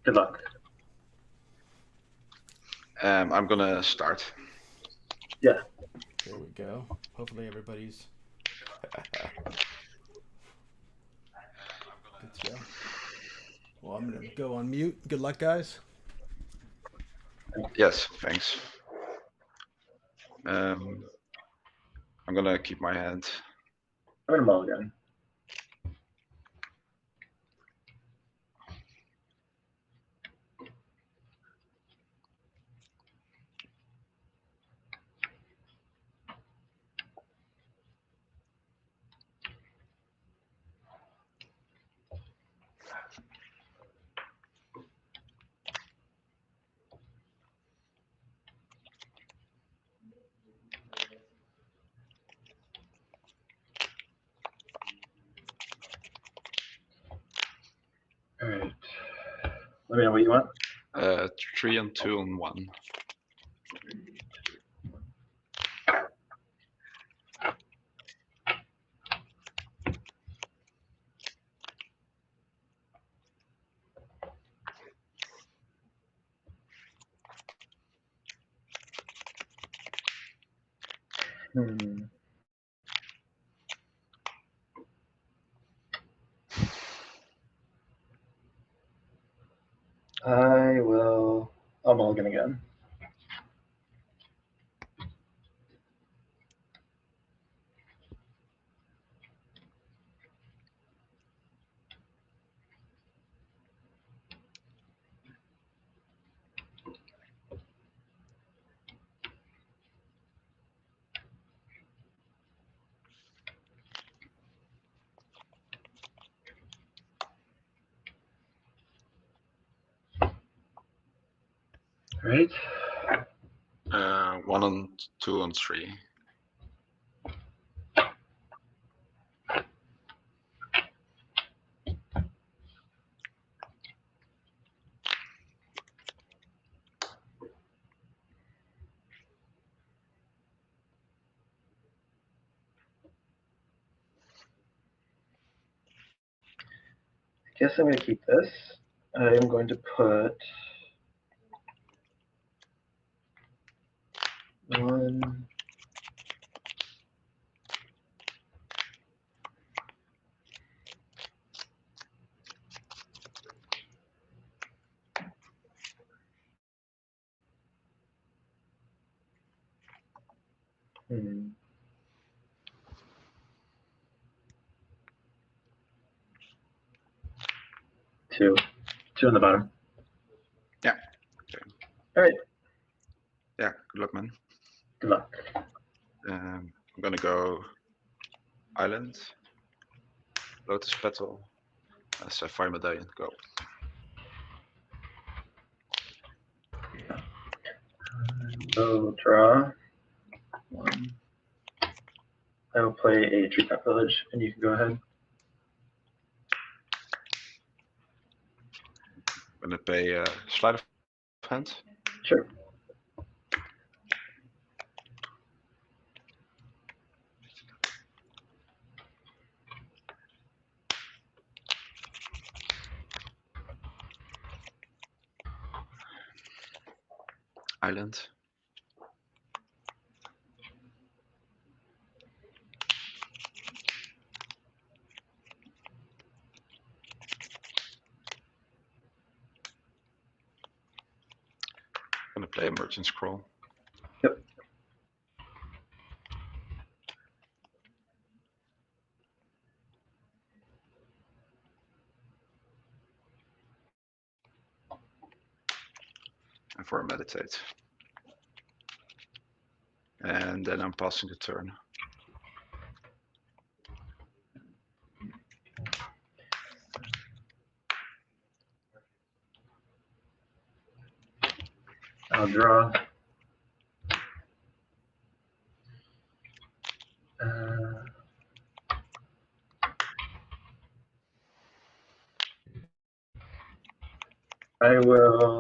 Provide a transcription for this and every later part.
Good luck. I'm gonna start. Yeah. There we go. Hopefully everybody's good to go. Well, I'm gonna go on mute. Good luck, guys. Yes, thanks. I'm gonna keep my hand. I'm gonna mulligan. All right. Let me know what you want. 3 and 2 and 1. I'll mulligan again. All right. 1 and 2 and 3. I guess I'm going to keep this. I'm going to put 1. Two on the bottom. Yeah. Okay. All right. Yeah. Good luck, man. Good luck. I'm gonna go island, lotus petal, sapphire medallion. Go. So draw 1. I will play a treetop village, and you can go ahead. I'm gonna pay sleight of hand. Sure. Island. I'm gonna play a merchant scroll. Yep. And for a meditate. And then I'm passing the turn. I'll draw. I will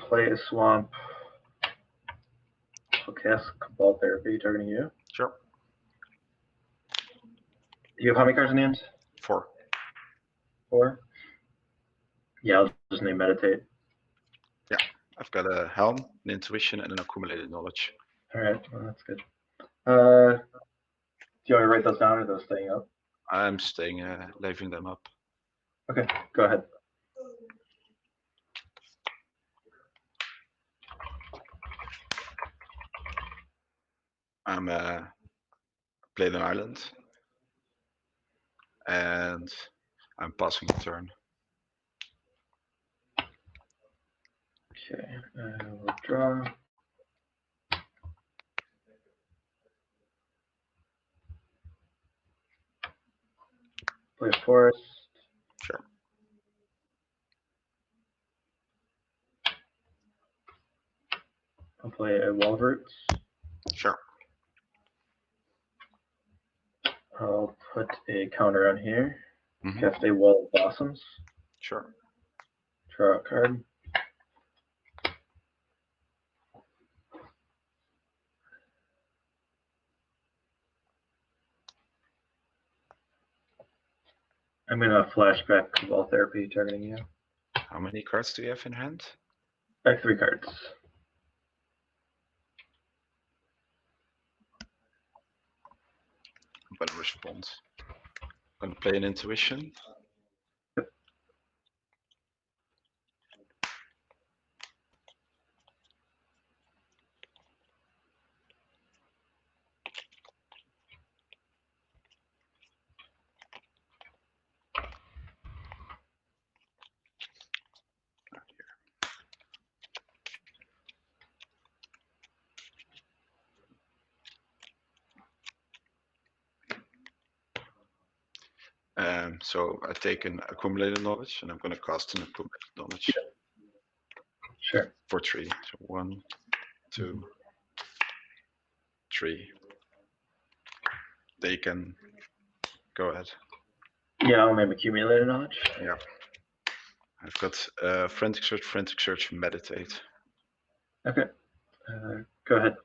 play a swamp. I'll cast Cabal Therapy targeting you. Sure. Do you have how many cards in hand? 4. 4. Yeah, I'll just name meditate. I've got a helm, an intuition, and an accumulated knowledge. All right, well, that's good. Do you want me to write those down or those staying up? I'm staying, leaving them up. Okay, go ahead. I'm playing an island, and I'm passing a turn. Okay, I will draw. Play a forest. Sure. I'll play a wall of roots. Sure. I'll put a counter on here. Mhm. Cast a wall of blossoms. Sure. Draw a card. I'm gonna flashback Cabal Therapy targeting you. How many cards do you have in hand? Back 3 cards. I'm gonna respond. I'm gonna play an intuition. So I take an accumulated knowledge, and I'm gonna cast an accumulated knowledge Sure. for 3. So 1, 2, 3. They can go ahead. Yeah, I'll name accumulated knowledge. Yeah. I've got Frantic Search, Meditate. Okay. Go ahead.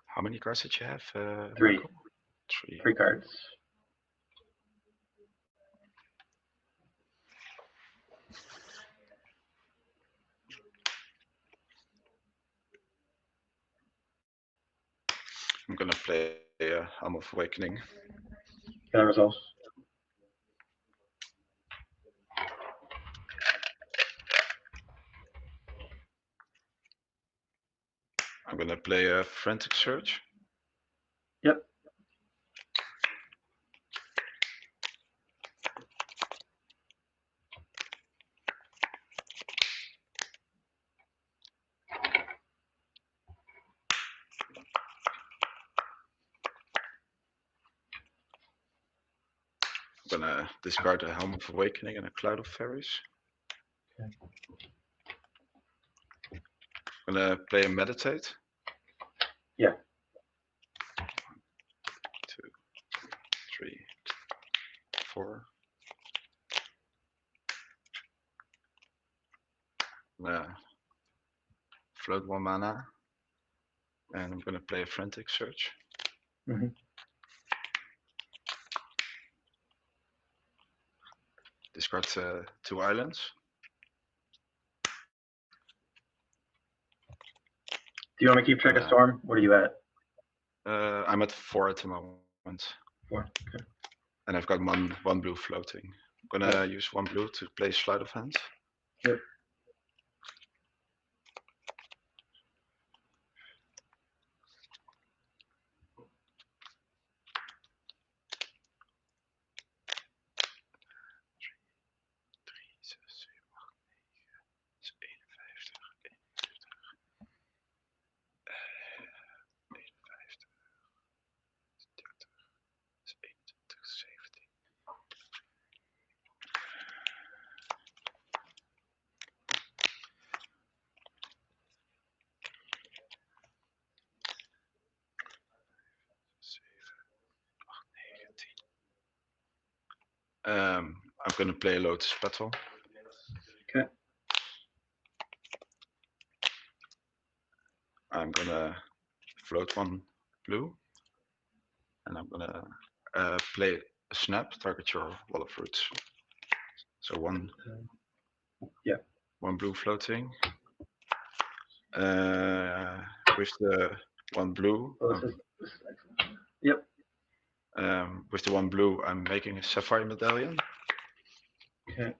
How many cards did you have? 3. Michael? 3. 3 cards. I'm gonna play Helm of Awakening. That resolves. I'm gonna play a Frantic Search. Yep. I'm gonna discard a Helm of Awakening and a Cloud of Fairies. Okay. I'm gonna play a Meditate. Yeah. 2, 3, 4. I'm gonna float 1 mana, and I'm gonna play a Frantic Search. Mm-hmm. Discard 2 islands. Do you want me to keep track of storm? What are you at? I'm at 4 at the moment. 4. Okay. And I've got one blue floating. I'm gonna use 1 blue to play Sleight of Hand. Yep. I'm gonna play a Lotus Petal. Okay. I'm gonna float 1 blue, and I'm gonna play a snap, target your wall of fruits. So 1 Yeah. 1 blue floating. With the 1 blue, Oh, this is excellent. Yep. with the 1 blue, I'm making a sapphire medallion. Okay.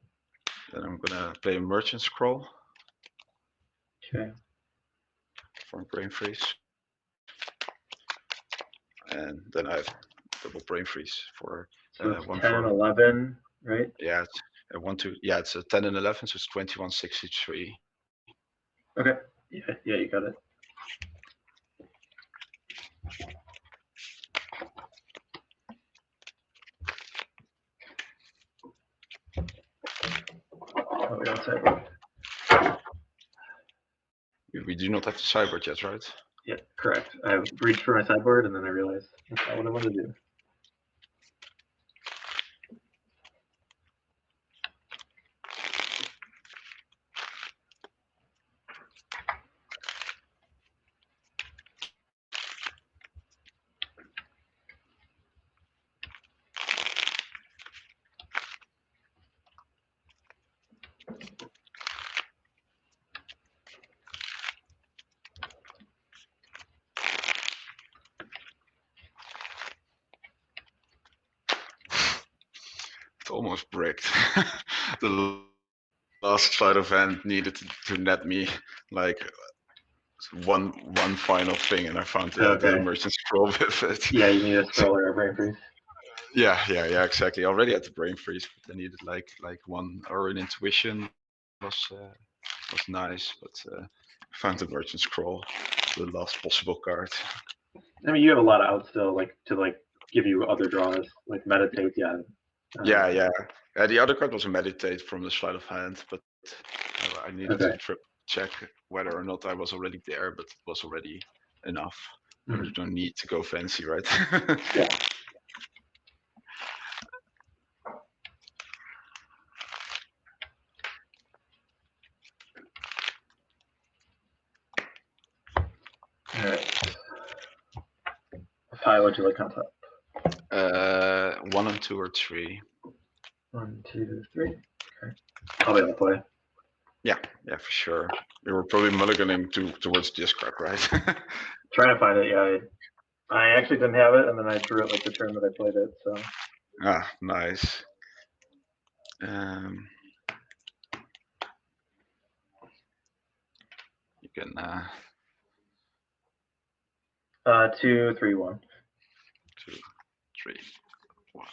Then I'm gonna play a merchant scroll Okay. for a brain freeze, and then I have double brain freeze for So it's 1 10, for 11, right? yeah, it's a 1 2 yeah, it's a 10 and 11, so it's 2163. Okay. Yeah, yeah, you got it. Oh, we got sideboard. We do not have the sideboard yet, right? Yeah, correct. I reached for my sideboard and then I realized that's not what I wanted to do. It almost bricked. The last sleight of hand needed to net me like one final thing, and I found the Okay. merchant scroll with it. Yeah, you need a scroll or a brain freeze. Yeah, exactly. I already had the brain freeze, but I needed like 1 or an intuition was nice, but I found the merchant scroll, the last possible card. I mean, you have a lot of outs still, like to like give you other draws, like meditate. Yeah. Yeah. The other card was a meditate from the sleight of hand, but I needed Okay. to check whether or not I was already there, but it was already enough. Mhm. You don't need to go fancy, right? Yeah. All right. What pile would you like on top? 1 and 2 or 3. 1, 2, 3. Okay. I'll be able to play. Yeah, for sure. You were probably mulliganing towards discard, right? Trying to find it. Yeah. I actually didn't have it, and then I drew it like the turn that I played it. So. Nice. You can 2, 3, 1. 2, 3, 1.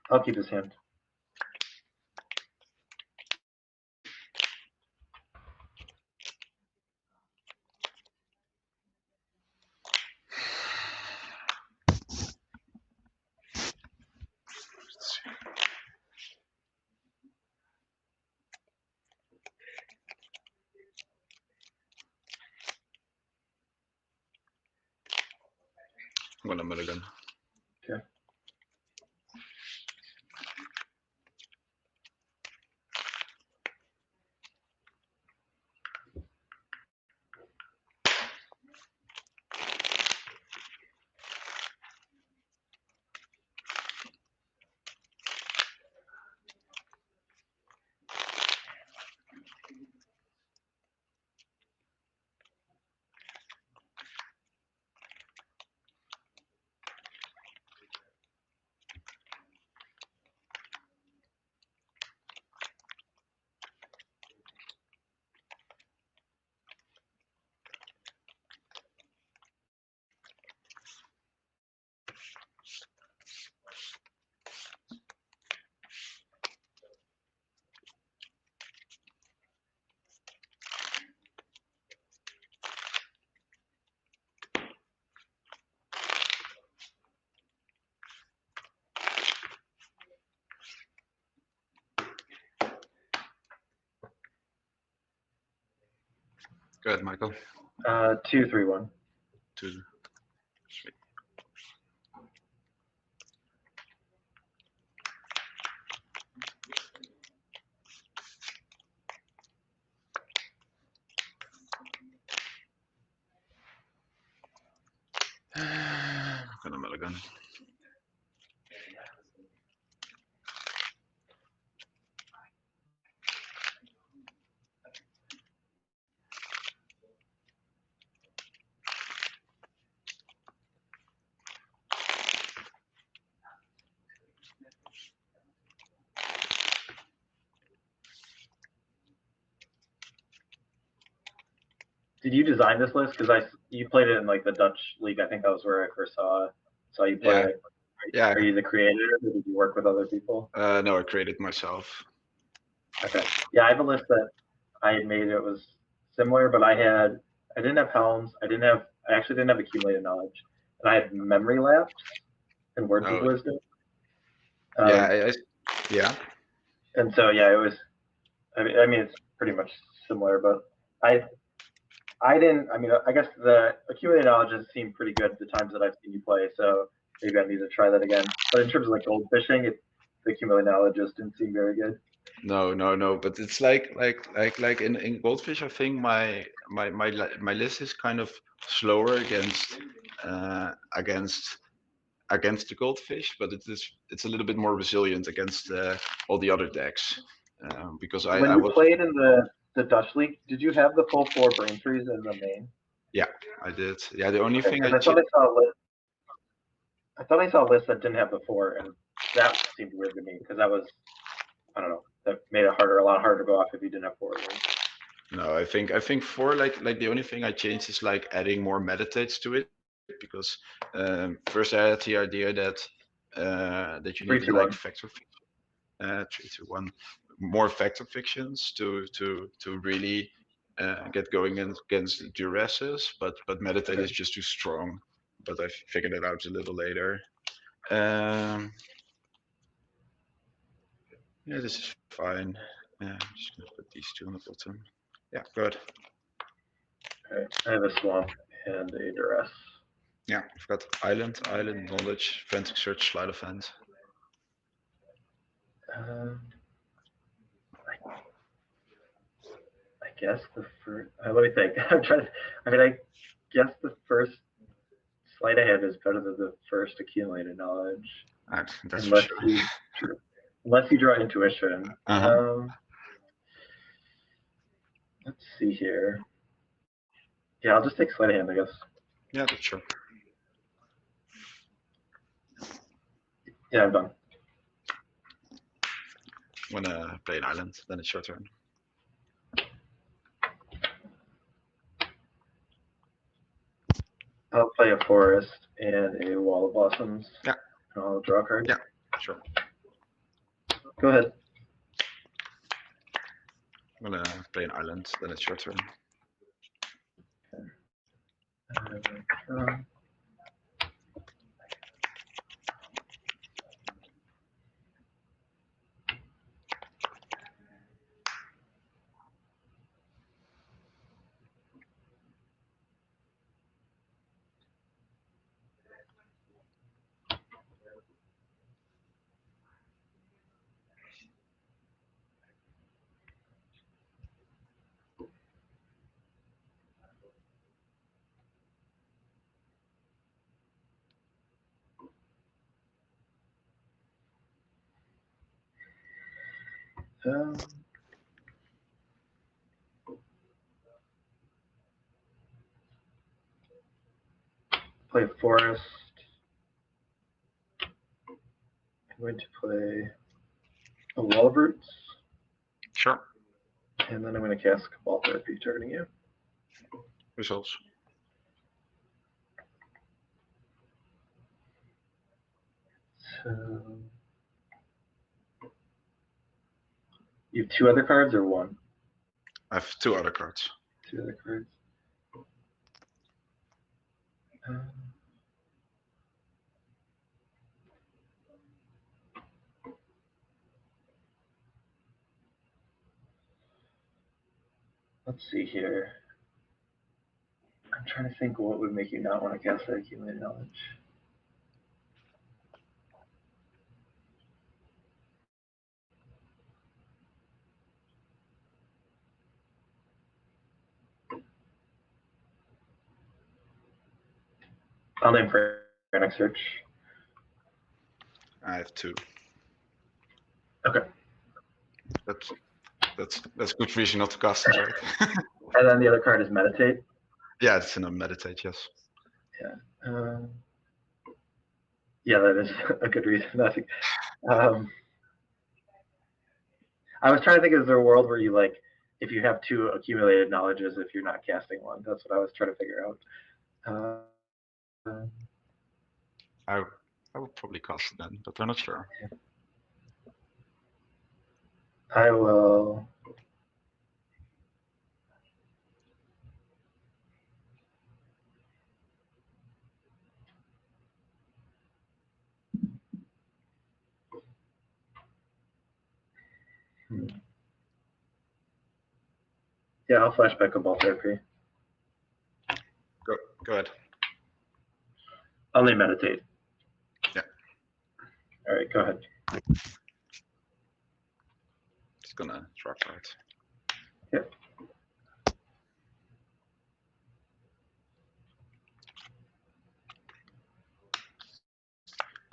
I'll keep his hand. Let's see. I'm gonna mulligan. Okay. Go ahead, Michael. 2, 3, 1. 2, 3. turn. Did you design this list? Because you played it in like the Dutch league. I think that was where I first saw you play Yeah. it. Yeah. Are you the creator, or did you work with other people? No, I created myself. Okay. Yeah, I have a list that I had made. It was similar, but I didn't have helms. I actually didn't have accumulated knowledge, and I had memory lapse and words of Oh. wisdom. Yeah. Yeah. And so yeah, it was. I mean, it's pretty much similar, but I didn't. I mean, I guess the accumulated knowledge has seemed pretty good the times that I've seen you play. So maybe I need to try that again. But in terms of like gold fishing, the accumulated knowledge just didn't seem very good. No. But it's like in Goldfish, I think my list is kind of slower against the Goldfish, but it's a little bit more resilient against all the other decks. Because When I you was played in the Dutch league, did you have the full 4 brain trees in the main? yeah, I did. Yeah, the only thing I thought I saw a list. I thought I saw a list that didn't have the 4, and that seemed weird to me because that was, I don't know, that made it a lot harder to go off if you didn't have 4 of them. No, I think for like the only thing I changed is like adding more meditates to it, because first I had the idea that you 3, needed 2, like 1. factor 3, 2, 1 more factor fictions to really get going against duresses, but meditate Okay. is just too strong. But I figured it out a little later. Yeah, this is fine. I'm just gonna put these two on the bottom. Yeah, good. Okay. I have a swamp and a duress. Yeah, I've got island, knowledge, frantic search, sleight of hand. I guess the first. Let me think. I'm trying to. I mean, I guess the first sleight of hand is better than the first accumulated knowledge, That's unless for sure. you unless you draw intuition. Let's see here. Yeah, I'll just take sleight of hand, I guess. Yeah, that's sure. Yeah, I'm done. I'm gonna play an island, then it's your turn. I'll play a forest and a wall of blossoms. Yeah. And I'll draw a card. Yeah, sure. Go ahead. I'm gonna play an island, then it's your turn. Play forest. I'm going to play a wall of roots. Sure. And then I'm going to cast Cabal Therapy targeting you. Results. So you have 2 other cards or 1? I have 2 other cards. 2 other cards. Let's see here. I'm trying to think what would make you not want to cast that accumulated knowledge. I'll name Frantic Search. I have 2. Okay. That's good reason not to cast it, right? And then the other card is meditate. Yeah, it's in a meditate, yes. Yeah, that is a good reason. I think. I was trying to think, is there a world where you like, if you have 2 accumulated knowledges, if you're not casting one? That's what I was trying to figure out. I would probably cast it then, but I'm not sure. I will. Yeah, I'll flashback a ball therapy. Go ahead. Only meditate. Yeah. All right, go ahead. It's gonna drop right. Yep.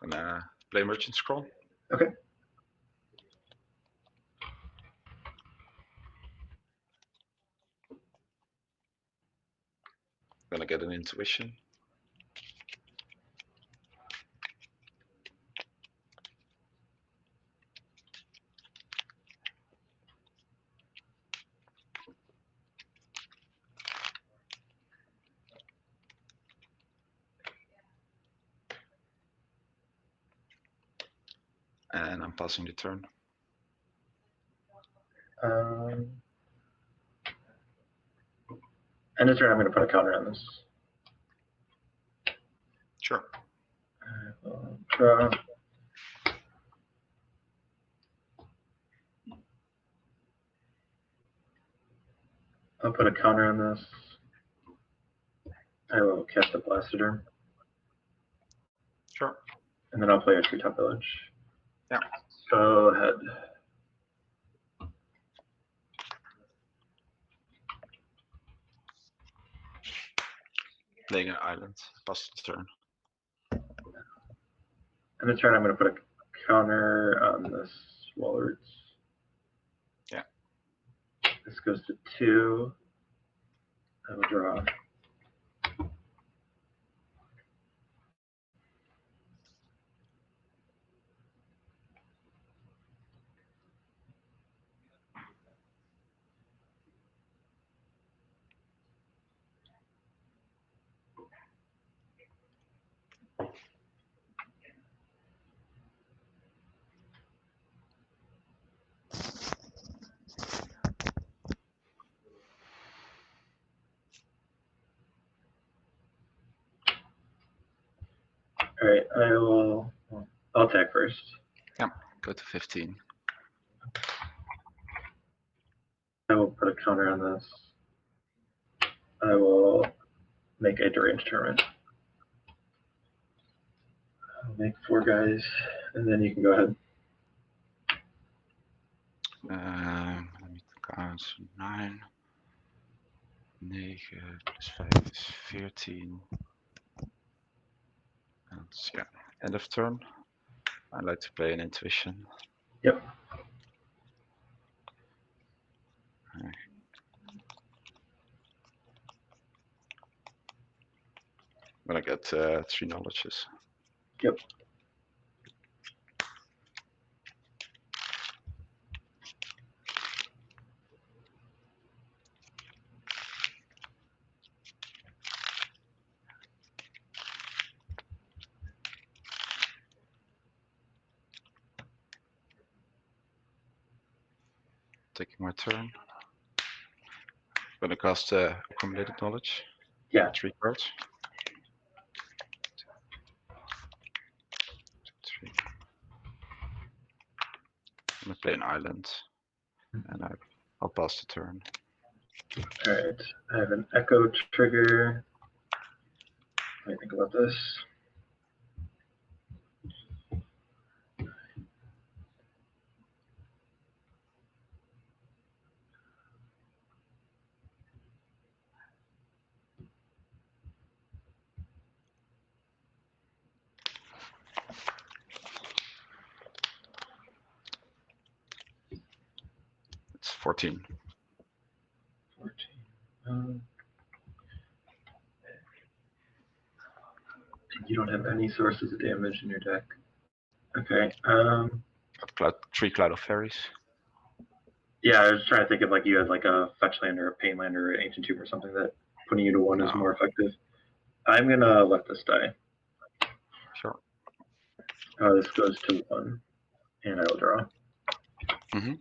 Gonna play Merchant Scroll. Okay. Gonna get an intuition. And I'm passing the turn. And this turn, I'm going to put a counter on this. Sure. Draw. I'll put a counter on this. I will cast a Blastoderm. Sure. And then I'll play a Treetop Village. Yeah. Go ahead. Playing an island. Pass the turn. And this turn, I'm going to put a counter on this Walrus. Yeah. This goes to 2. I will draw. All right, I'll attack first. Yeah, go to 15. I will put a counter on this. I will make a deranged tournament. I'll make 4 guys, and then you can go ahead. Let me count. 9. 9 plus 5 is 14. That's, yeah, end of turn. I'd like to play an intuition. Yep. Okay. I'm gonna get 3 knowledges. Yep. Taking my turn. Gonna cast accumulated knowledge. Yeah. 3 cards. 3. I'm gonna play an island, and I'll pass the turn. All right. I have an echo trigger. Let me think about this. It's 14. 14. Um, you don't have any sources of damage in your deck. Okay. Three Cloud of Fairies. Yeah, I was trying to think of like you had like a fetch land or a pain land or an ancient tomb or something that putting you to 1 is No. more effective. I'm gonna let this die. Sure. This goes to 1, and I will draw. Mm-hmm.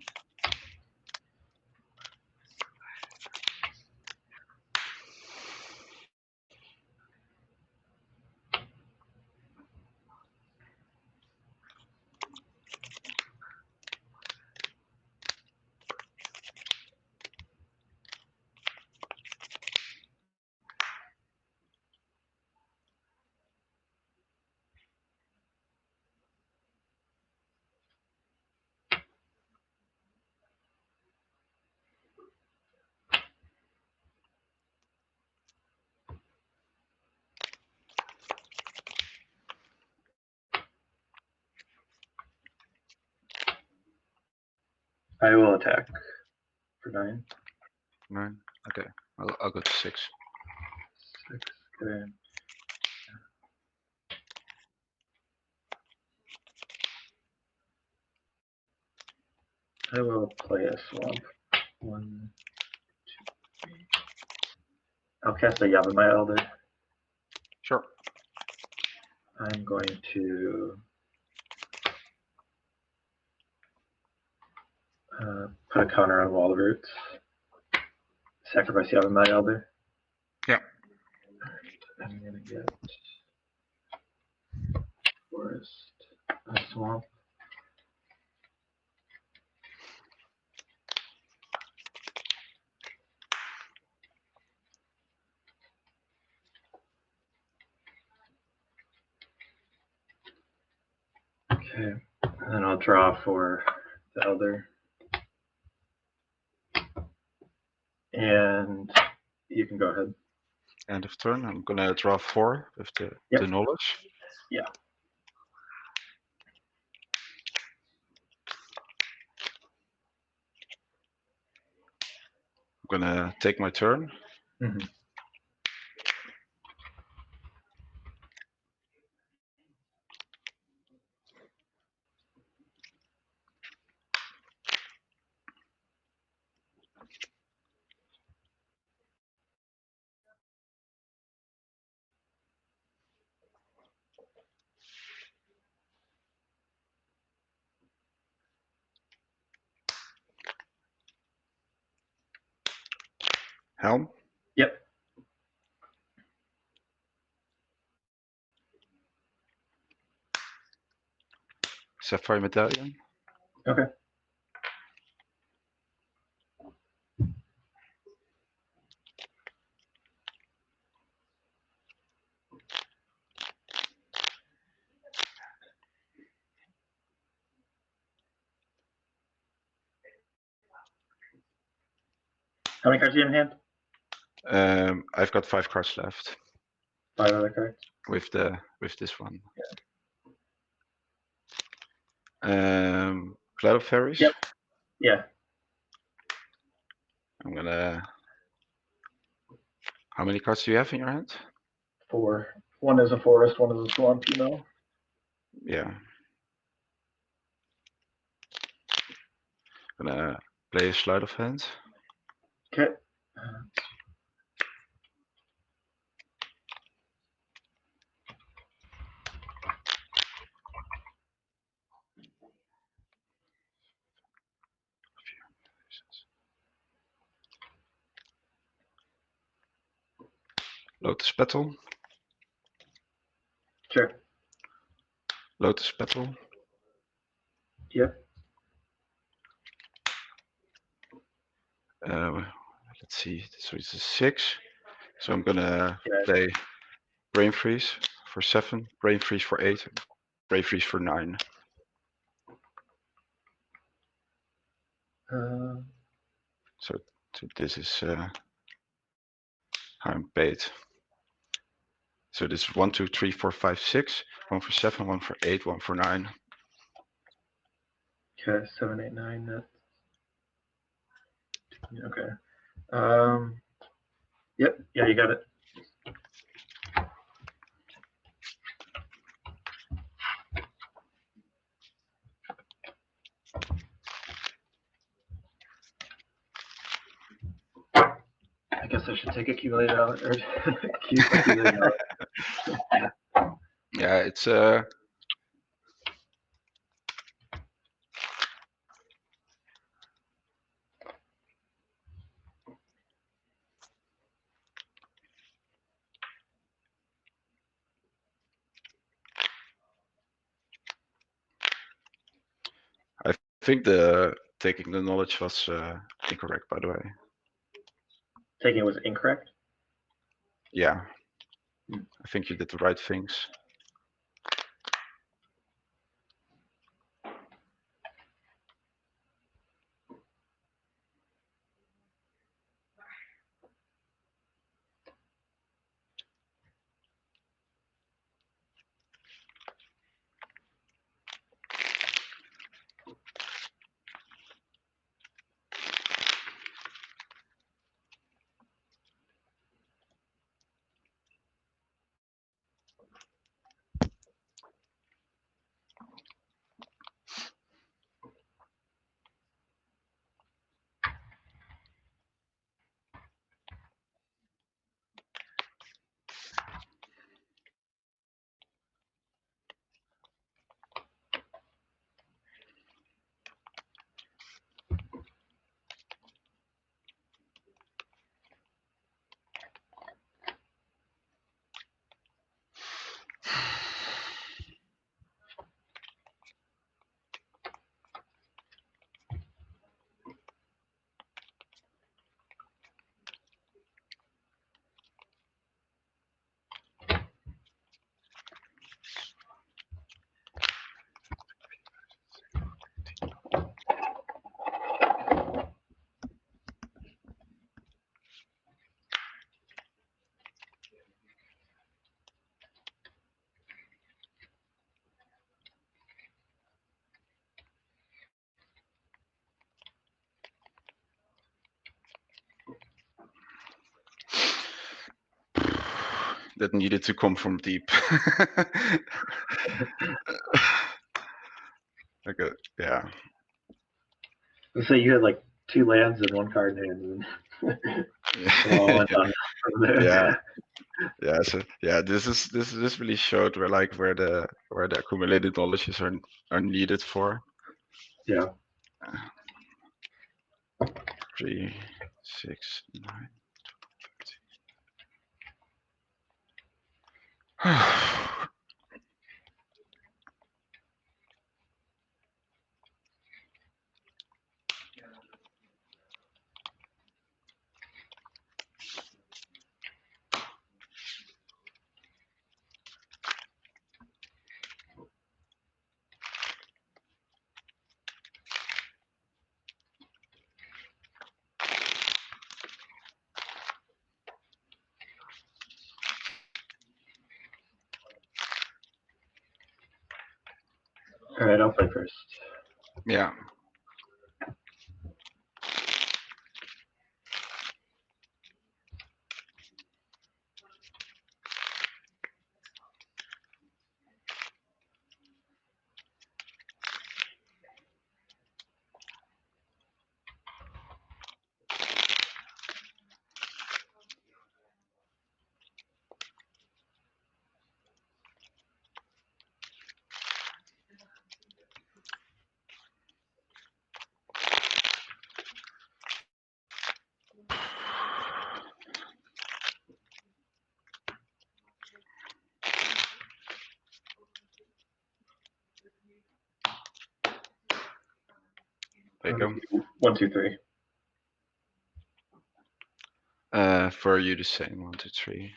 I will attack for 9. 9. Okay. I'll go to 6. 6. Okay. I will play a swamp. 1, 2, 3. I'll cast a Yavimaya Elder. Sure. I'm going to put a counter on Wall of Roots. Sacrifice Yavimaya Elder. Yeah. I'm gonna get Forest, a Swamp. Okay, and then I'll draw for the Elder. And you can go ahead. End of turn. I'm gonna draw 4 with the knowledge. Yeah. I'm gonna take my turn. Mm-hmm. Helm. Yep. Sapphire Medallion. Okay. How many cards do you have in hand? I've got 5 cards left. 5 other cards. With this one. Yeah. Cloud of Fairies. Yep. Yeah. I'm gonna. How many cards do you have in your hand? 4. 1 is a forest, 1 is a swamp, you know? Yeah. I'm gonna play a sleight of hand. Okay. Lotus Petal. Sure. Lotus Petal. Yep. Let's see. So it's a 6. So I'm gonna Yeah. play Brain Freeze for 7, Brain Freeze for 8, Brain Freeze for 9. So this is how I'm paid. So this is 1, 2, 3, 4, 5, 6. 1 for 7, 1 for 8, 1 for 9. Okay, 7, 8, 9. That's Okay. Yep. Yeah, you got it. I guess I should take accumulated knowledge or accumulated knowledge. Yeah, it's I think the taking the knowledge was incorrect, by the way. Taking it was incorrect. Yeah, I think you did the right things. That needed to come from deep. Okay, yeah. So you had like 2 lands and 1 card in hand. And it all went downhill from there. Yeah. Yeah, so yeah, this really showed where the accumulated knowledges are needed for. Yeah. 3, 6, 9, 13. All right, I'll play first. Yeah. There you go. 1, 2, 3. For you the same 1, 2, 3.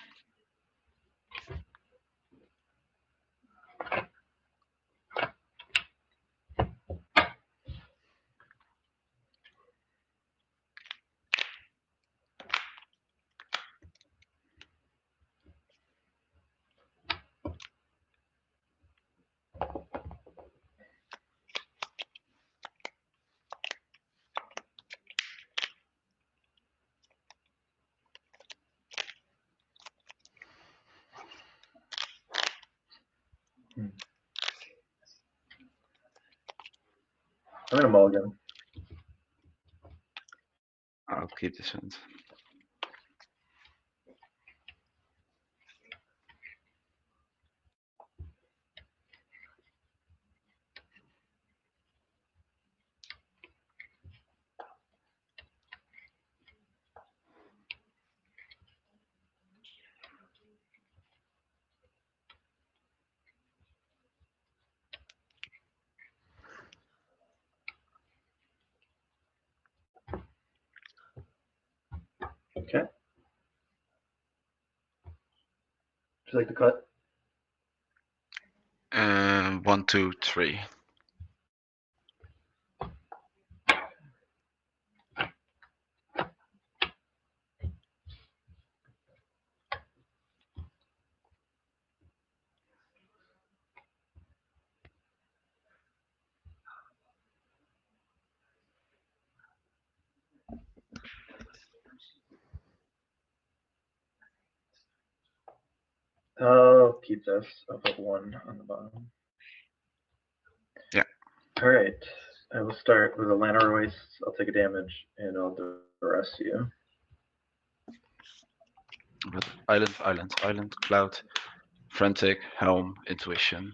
I'm gonna mulligan. I'll keep this hand. Okay. Would you like to cut? 1, 2, 3. I'll keep this. I'll put 1 on the bottom. Yeah. All right. I will start with a Lana Royce. I'll take a damage, and I'll duress you. But island, cloud, frantic, helm, intuition.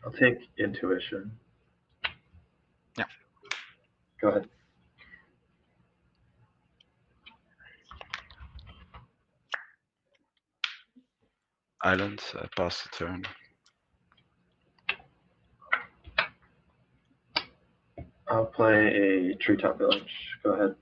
I'll take intuition. Yeah. Go ahead. Island, pass the turn. I'll play a treetop village. Go ahead.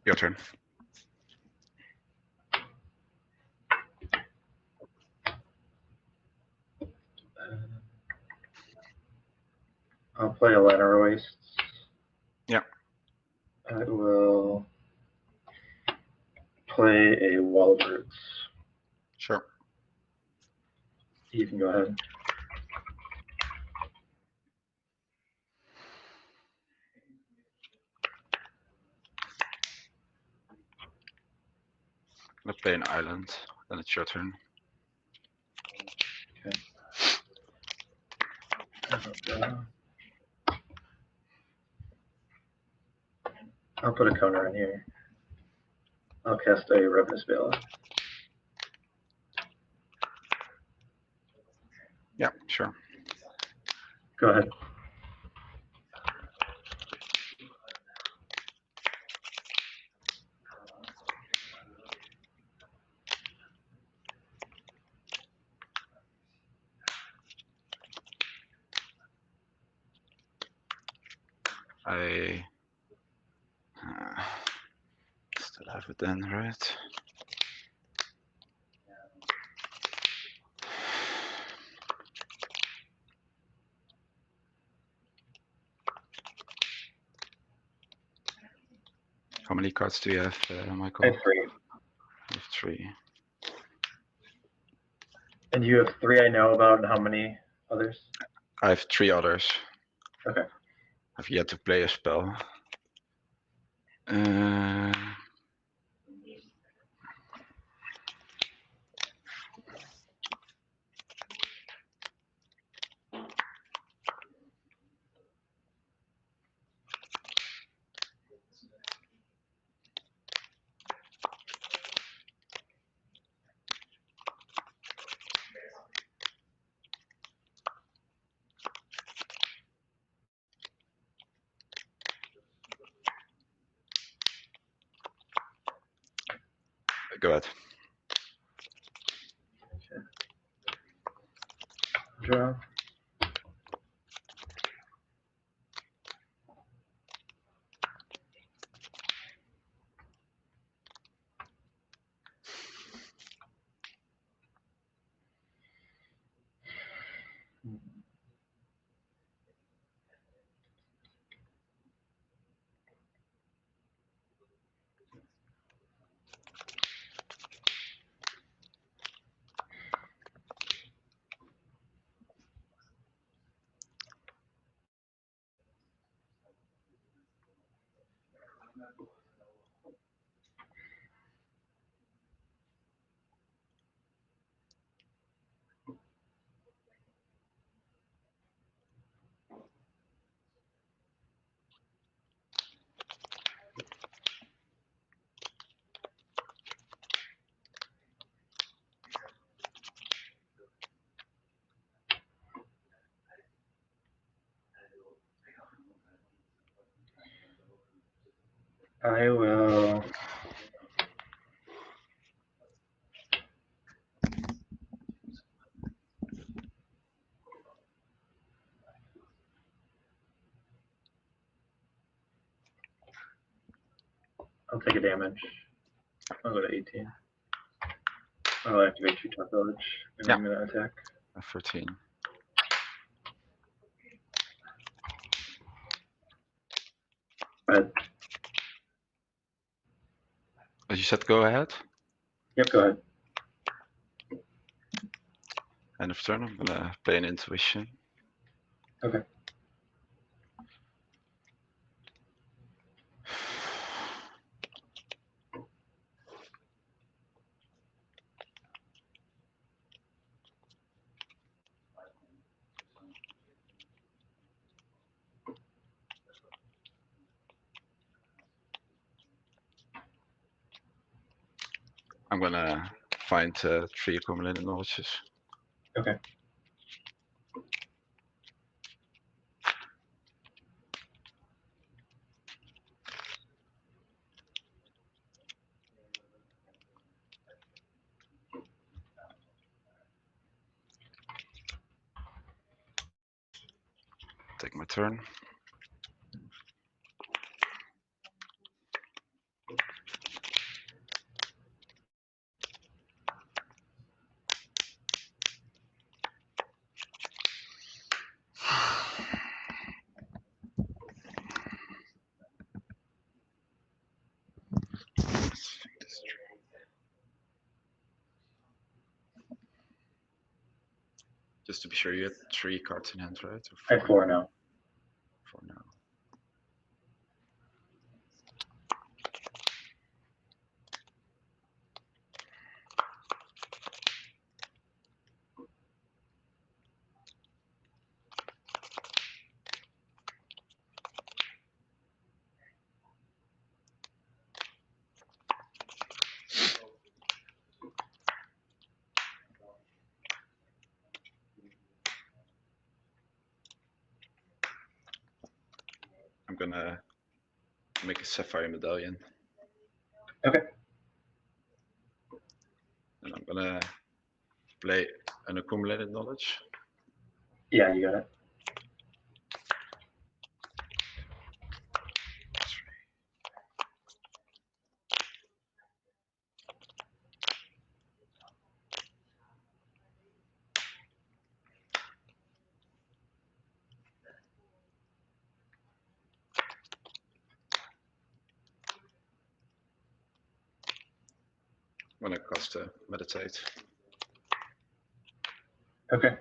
Your turn. I'll play a Lana Royce. Yeah. I will play a Wall of Roots. Sure. You can go ahead. I'll play an island. Then it's your turn. I'll put a counter in here. I'll cast a Revenus Vela. Yeah, sure. Go ahead. I still have it then, right? How many cards do you have, Michael? I have 3. I have 3. And you have 3 I know about, and how many others? I have 3 others. Okay. I've yet to play a spell. Go ahead. Okay. Draw. I will. I'll take a damage. I'll go to 18. I'll activate 2 top village, and I'm gonna attack. 13. But As you said, go ahead. yep, go ahead. End of turn. I'm gonna play an intuition. Okay. I'm gonna find 3 accumulated knowledges. Okay. Take my turn. Just to be sure, you had 3 cards in hand, right? I have 4 now. 4 now. I'm gonna make a sapphire medallion. Okay. And I'm gonna play an accumulated knowledge. Yeah, you got it. I'm gonna cast a meditate. Okay.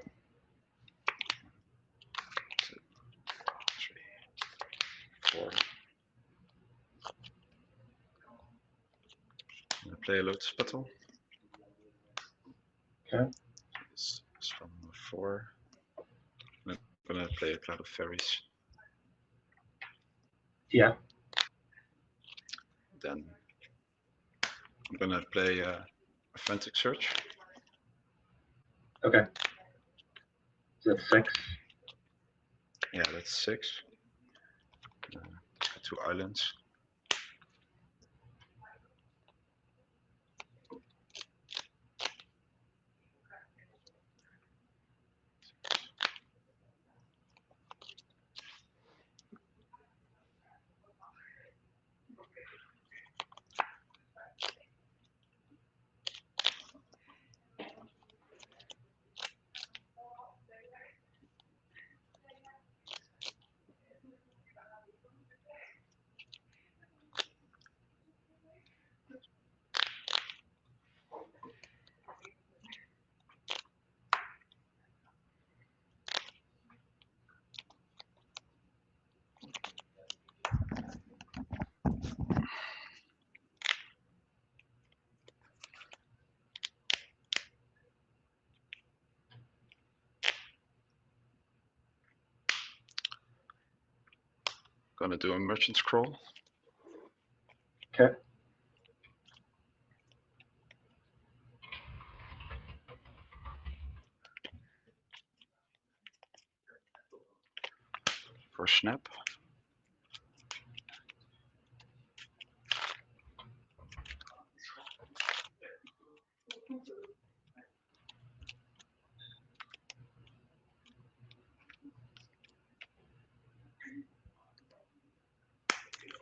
2, 3, 4. I'm gonna play a lotus petal. Okay. This is from 4. I'm gonna play a cloud of fairies. Yeah. Then I'm gonna play a Frantic search. Okay. So that's 6. Yeah, that's 6. 2 islands. Gonna do a merchant scroll. Okay. For snap.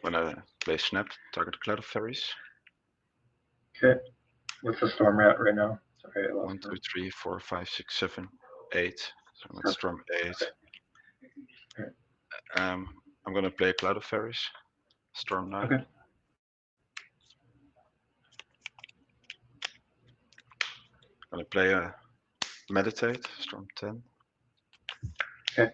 When I play snap, target the Cloud of Fairies. Okay. What's the storm at right now? Sorry, I lost 1, 2, it. 3, 4, 5, 6, 7, 8. So let's storm 8. Okay. I'm gonna play a Cloud of Fairies. Storm 9. Okay. Gonna play a meditate. Storm 10. Okay.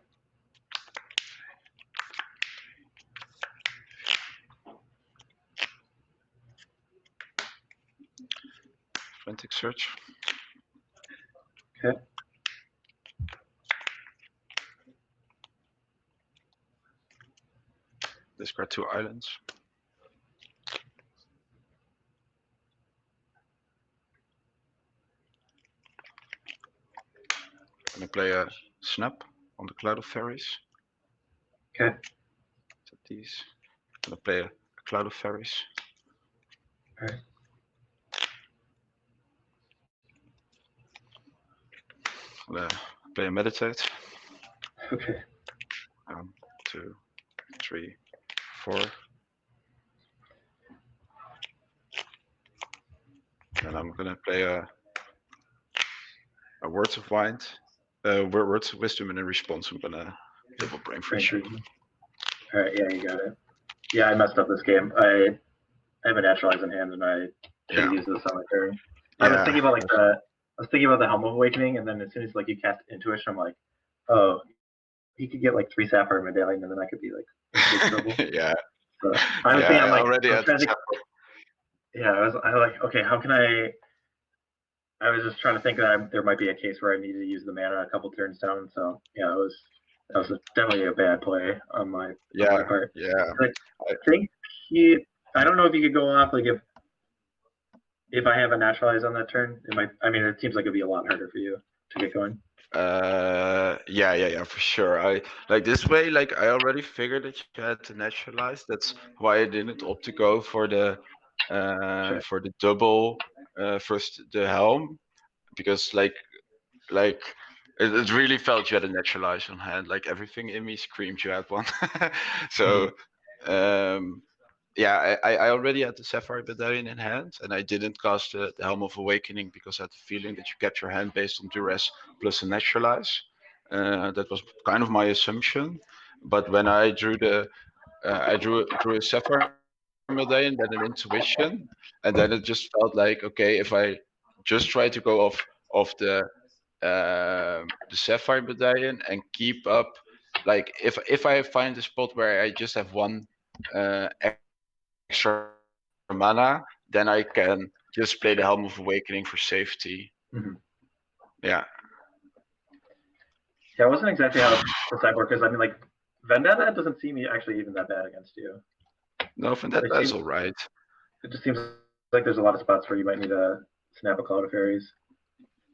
Frantic search. Okay. Discard 2 islands. Gonna play a snap on the Cloud of Fairies. Okay. Set these. Gonna play a Cloud of Fairies. Alright. Gonna play a meditate. Okay. 1, 2, 3, 4. And I'm gonna play a Words of Wind, Words of Wisdom in a response. I'm gonna double brain freeze. Alright, yeah, you got it. Yeah, I messed up this game. I have a naturalize in hand, and I should have used this on my turn. I was thinking about the Helm of Awakening, and then as soon as like you cast Intuition, I'm like, oh, he could get like 3 Sapphire Medallion, and then I could be like in big trouble. Yeah. So I was thinking, I'm like, already I was at trying to the think, yeah, I was like, okay, how can I was just trying to think that there might be a case where I needed to use the mana a couple turns down. So yeah, that was definitely a bad play on my part. Yeah. I think I don't know if you could go off like if I have a naturalize on that turn. It might. I mean, it seems like it'd be a lot harder for you to get going. Yeah, for sure. I like this way. Like I already figured that you had to naturalize. That's why I didn't opt to go for the double first the helm, because like it really felt you had a naturalize on hand. Like everything in me screamed you had one. So yeah, I already had the Sapphire Medallion in hand, and I didn't cast the Helm of Awakening because I had the feeling that you kept your hand based on duress plus a naturalize. That was kind of my assumption. But when I drew I drew a Sapphire Medallion, then an Intuition, and then it just felt like, okay, if I just try to go off the Sapphire Medallion and keep up, like if I find a spot where I just have one extra mana, then I can just play the Helm of Awakening for safety. Mm-hmm. Yeah. Yeah, it wasn't exactly how the sideboard, because I mean, like Vendetta doesn't seem actually even that bad against you. No, Vendetta all right. It just seems like there's a lot of spots where you might need to snap a Cloud of Fairies,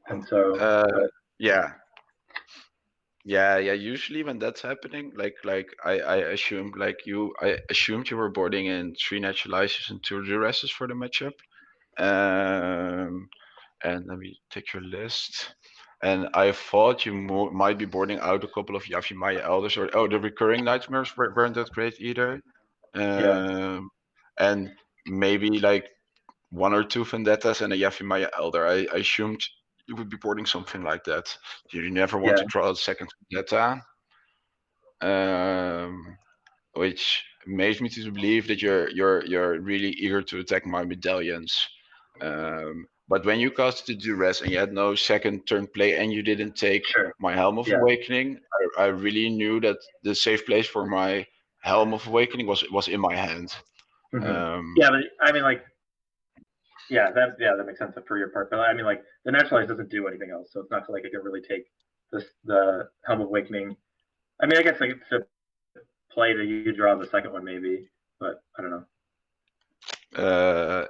and so yeah. Usually when that's happening, like I assumed I assumed you were boarding in 3 naturalizers and 2 duresses for the matchup. And let me take your list. And I thought you might be boarding out a couple of Yavimaya Elders, or the recurring nightmares weren't that great either. And maybe like 1 or 2 Vendettas and a Yavimaya Elder. I assumed you would be boarding something like that. You never want to draw a second Vendetta. Which made me to believe that you're really eager to attack my medallions. But when you cast the duress and you had no second turn play and you didn't take my Helm of Awakening, I really knew that the safe place for my Helm of Awakening was in my hand. Yeah, but I mean, like, that makes sense for your part. But I mean, like, the naturalize doesn't do anything else, so it's not like it can really take the Helm of Awakening. I mean, I guess like to play till you draw the second one, maybe. But I don't know.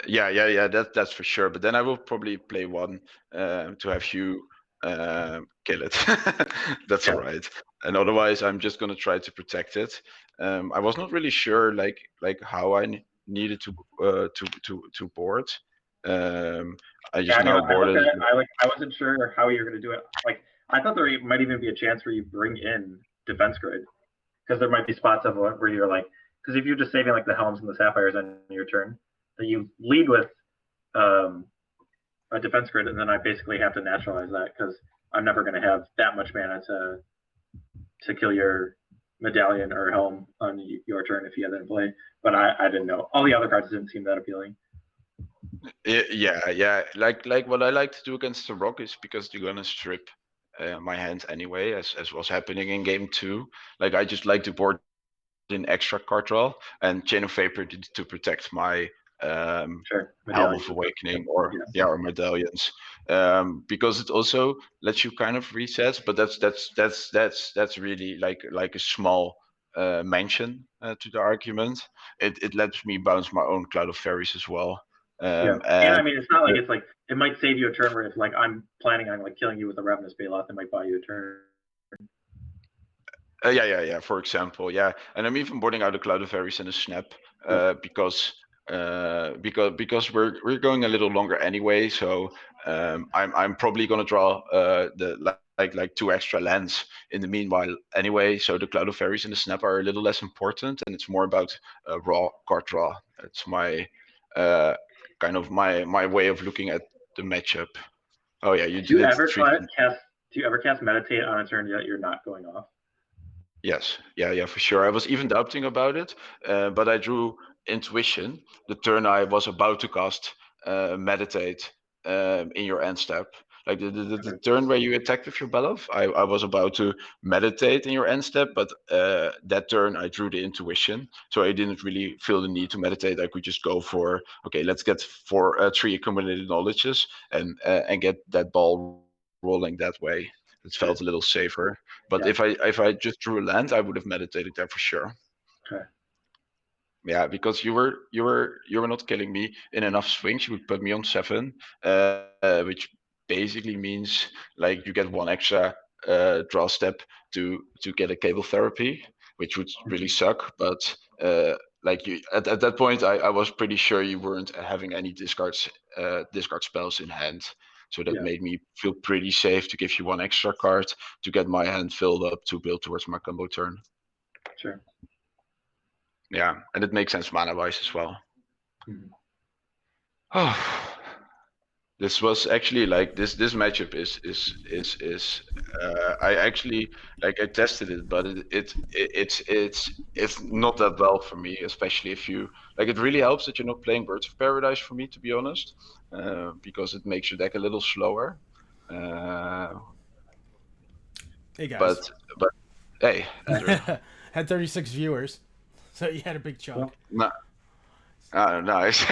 Yeah. That's for sure. But then I will probably play one to have you kill it. That's Yeah. all right. And otherwise, I'm just gonna try to protect it. I was not really sure like how I needed to board. I Yeah, just I mean, now I looked boarded. at it. I wasn't sure how you were going to do it. Like, I thought there might even be a chance where you bring in defense grid because there might be spots of where you're like, because if you're just saving like the helms and the sapphires on your turn, then you lead with a defense grid, and then I basically have to naturalize that because I'm never going to have that much mana to kill your medallion or helm on your turn if you have that in play. But I didn't know. All the other cards didn't seem that appealing. Yeah. Like what I like to do against the rock is because you're gonna strip my hand anyway, as was happening in game 2. Like I just like to board in extra card draw and Chain of Vapor to protect my Sure, Helm medallion. of Awakening or Yeah. or medallions, because it also lets you kind of reset. But that's really like a small mention to the argument. It lets me bounce my own Cloud of Fairies as well. Yeah, and And I mean, it's not like it's like it might save you a turn where if like I'm planning on like killing you with a Ravenous Baloth, it might buy you a turn. Yeah. For example, yeah, and I'm even boarding out a Cloud of Fairies and a Snap because we're going a little longer anyway. So I'm probably gonna draw the like 2 extra lands in the meanwhile anyway. So the Cloud of Fairies and the Snap are a little less important, and it's more about raw card draw. It's my kind of my way of looking at the matchup. Oh yeah, you Do you did ever 3. cast? Do you ever cast Meditate on a turn that you're not going off? Yes, yeah, for sure. I was even doubting about it, but I drew Intuition the turn I was about to cast Meditate in your end step. Like the turn where you attacked with your Belov, I was about to meditate in your end step, but that turn I drew the Intuition, so I didn't really feel the need to meditate. I could just go for, okay, let's get 3 accumulated knowledges and get that ball rolling that way. It felt a little safer. But Yeah. if I just drew a land, I would have meditated there for sure. Okay. Yeah, because you were not killing me in enough swings. You would put me on 7, which basically means like you get 1 extra draw step to get a cable therapy, which would really suck. But like you at that point, I was pretty sure you weren't having any discard spells in hand. So that made me feel pretty safe to give you 1 extra card to get my hand filled up to build towards my combo turn. Sure. Yeah, and it makes sense mana-wise as well. Mhm. Oh, this was actually like this matchup is I actually like I tested it, but it's not that well for me, especially if you like. It really helps that you're not playing Birds of Paradise for me, to be honest, because it makes your deck a little slower. Hey guys. But hey, Andrew. Had 36 viewers, so you had a big chunk. No. Oh, nice.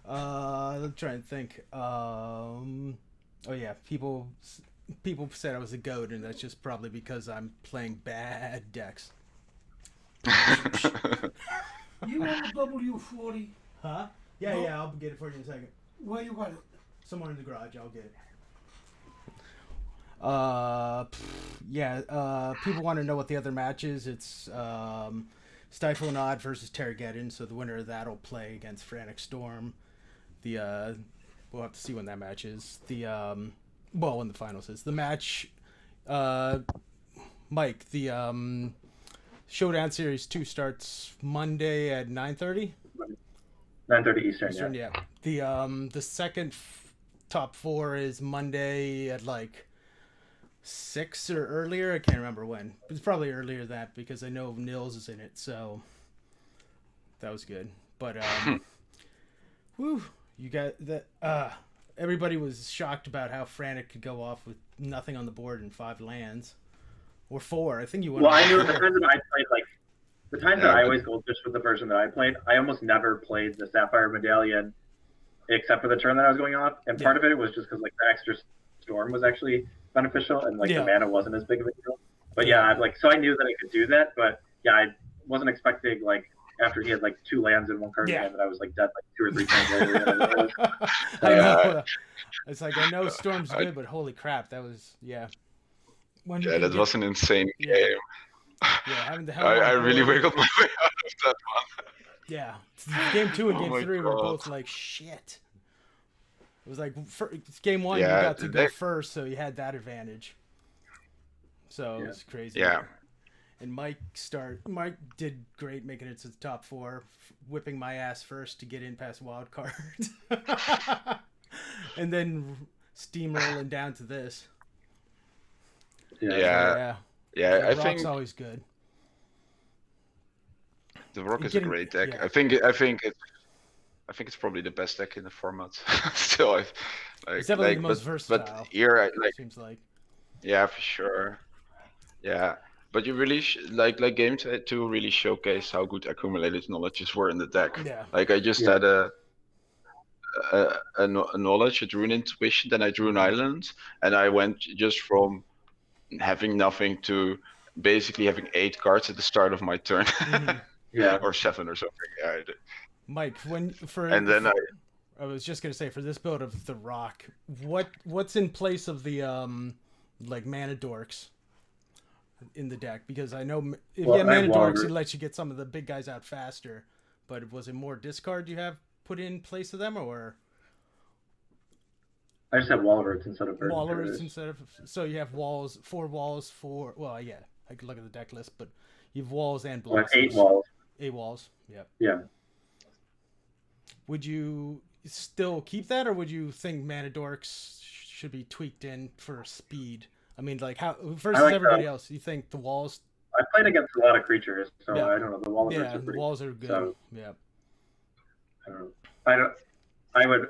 I'm trying to think. Oh yeah, people said I was a goat, and that's just probably because I'm playing bad decks. You want the W40? Huh? Yeah, I'll get it for you in a second. Where you got it? Somewhere in the garage, I'll get it. People want to know what the other match is. It's Stifle and Odd versus Terrageddon, so the winner of that will play against Frantic Storm. We'll have to see when that match is. When the finals is. The match, Mike, the Showdown Series 2 starts Monday at 9:30? 9:30 Eastern, yeah. The second top 4 is Monday at like 6 or earlier. I can't remember when. It's probably earlier than that because I know Nils is in it, so that was good. But whew, you got that. Everybody was shocked about how Frantic could go off with nothing on the board and 5 lands or 4. I think you went. Well, I knew the times that I played, like the times that I always goldfish with the version that I played, I almost never played the Sapphire Medallion except for the turn that I was going off, and part of it was just because like the extra storm was actually beneficial, and like the mana wasn't as big of a deal. But so I knew that I could do that, but yeah, I wasn't expecting like after he had like 2 lands in one card in Yeah. hand that I was like dead like 2 or 3 turns later. Whatever it was. I know. Yeah. It's like I know Storm's good, but holy crap, that was When you Yeah, can that get, was an insane Yeah. game. Having the I Hellbound really boy. wiggled my way out of that one. Yeah, game 2 and Oh game my 3 were God. both like shit. It was like game 1 you Yeah, got to go first, so you had that advantage. So it was crazy. Yeah. And Mike did great making it to the top 4, whipping my ass first to get in past wild card, and then steamrolling down to this. Yeah. So I Rock's think always good. the Rock And is getting- a great deck. yeah. I think it's probably the best deck in the format. Still, It's definitely the most versatile. But here, Seems like. yeah, for sure. Yeah, but you really like game 2 really showcased how good accumulated knowledges were in the deck. Yeah. Like I just had a knowledge, I drew an intuition, then I drew an island, and I went just from having nothing to basically having 8 cards at the start of my turn. Yeah. Or 7 or something. Yeah. Mike, And then I was just gonna say for this build of the Rock, what's in place of the like mana dorks in the deck? Because I know if you have mana dorks, it lets you get some of the big guys out faster. But was it more discard you have put in place of them, or I just have Walrus instead of Birds of Walrus Paradise. instead of? So you have 4 walls, 4. Well, yeah, I could look at the deck list, but you have walls and Well, blossoms. 8 walls. 8 walls. Yep. Yeah. Would you still keep that, or would you think mana dorks should be tweaked in for speed? I mean, like how versus like everybody else? You think the walls? I played against a lot of creatures, so Yeah. I don't know. The Walrus Yeah, are the pretty. walls are good. So, Yeah. I don't know.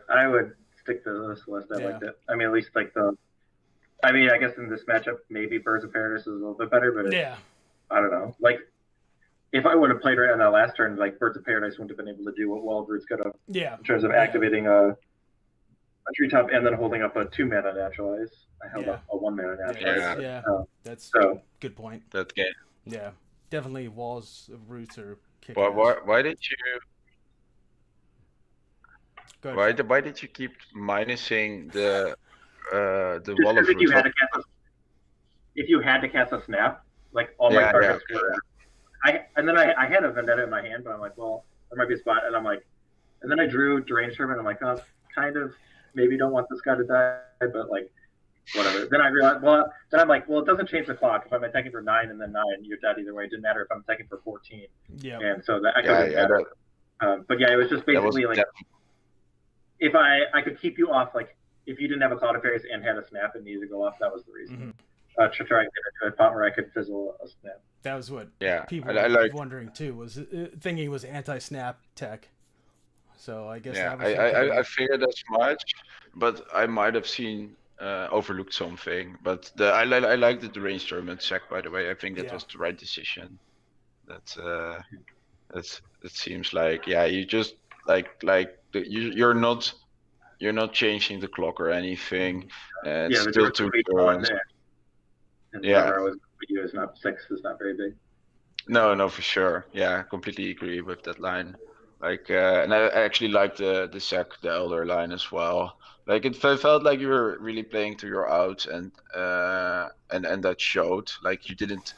I would stick to this list. I liked it. I mean, at least like I guess in this matchup, maybe Birds of Paradise is a little bit better, but Yeah. I don't know. Like, if I would have played right on that last turn, like Birds of Paradise wouldn't have been able to do what Wildroots could have Yeah. in terms of activating a treetop and then holding up a 2-mana naturalize. I held up a 1-mana naturalize. Yeah. That's So good point. that game. Yeah. Definitely walls of roots are kick Why did you Go ahead. why did you keep minusing the just wall of if you roots? had to cast if you had to cast a snap, like all my cards were. And then I had a Vendetta in my hand, but I'm like, well, there might be a spot, and I'm like, and then I drew Deranged Hermit, and I'm like, oh, kind of, maybe don't want this guy to die, but like, whatever. Then I realized, then I'm like, well, it doesn't change the clock. If I'm attacking for 9 and then 9, you're dead either way. It didn't matter if I'm attacking for 14. Yeah. And so that I could but yeah, it was just basically like, if I could keep you off, like, if you didn't have a Cloud of Fairies and had a snap and needed to go off, that was the reason. To try and get into a spot where I could fizzle a snap. That was what people I were wondering too, was thinking it was anti-snap tech. So I guess Yeah, that was I figured as much, but I might have overlooked something. But I like the deranged tournament check, by the way. I think that was the right decision. It seems like you just you're not changing the clock or anything, and still 2 turns. And whatever I was you is not 6 is not very big. No, for sure. Yeah, completely agree with that line. Like, and I actually liked the Elder line as well. Like, it felt like you were really playing to your outs, and that showed. Like, you didn't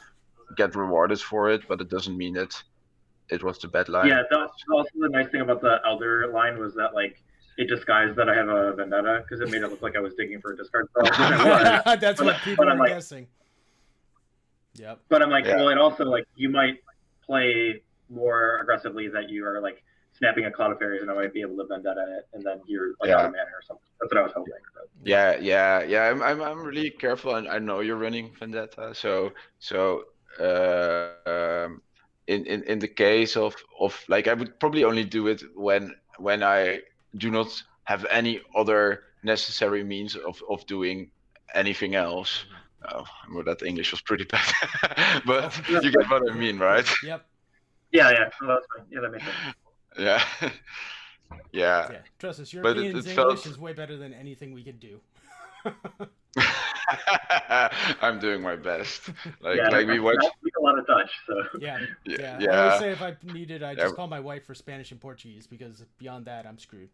get rewarded for it, but it doesn't mean that it was the bad line. Yeah, that's also the nice thing about the Elder line was that like it disguised that I have a Vendetta because it made it look like I was digging for a discard spell. That's what people are guessing. Yep. But I'm like, well, it also like you might play more aggressively that you are like snapping a Cloud of Fairies and I might be able to Vendetta it and then you're like out of mana or something. That's what I was hoping. But. Yeah. I'm really careful, and I know you're running Vendetta, so in the case of like I would probably only do it when I do not have any other necessary means of doing anything else. Oh, well, that English was pretty bad, but you get what I mean, right? Yep. Yeah. Oh, that's fine. Yeah, that makes sense. Yeah. Trust us, Europeans English is way better than anything we could do. I'm doing my best. Like Yeah, like we I watched. speak a lot of Dutch, so Yeah, Yeah, yeah. I always yeah. say if I needed, I Yeah. just call my wife for Spanish and Portuguese because beyond that, I'm screwed.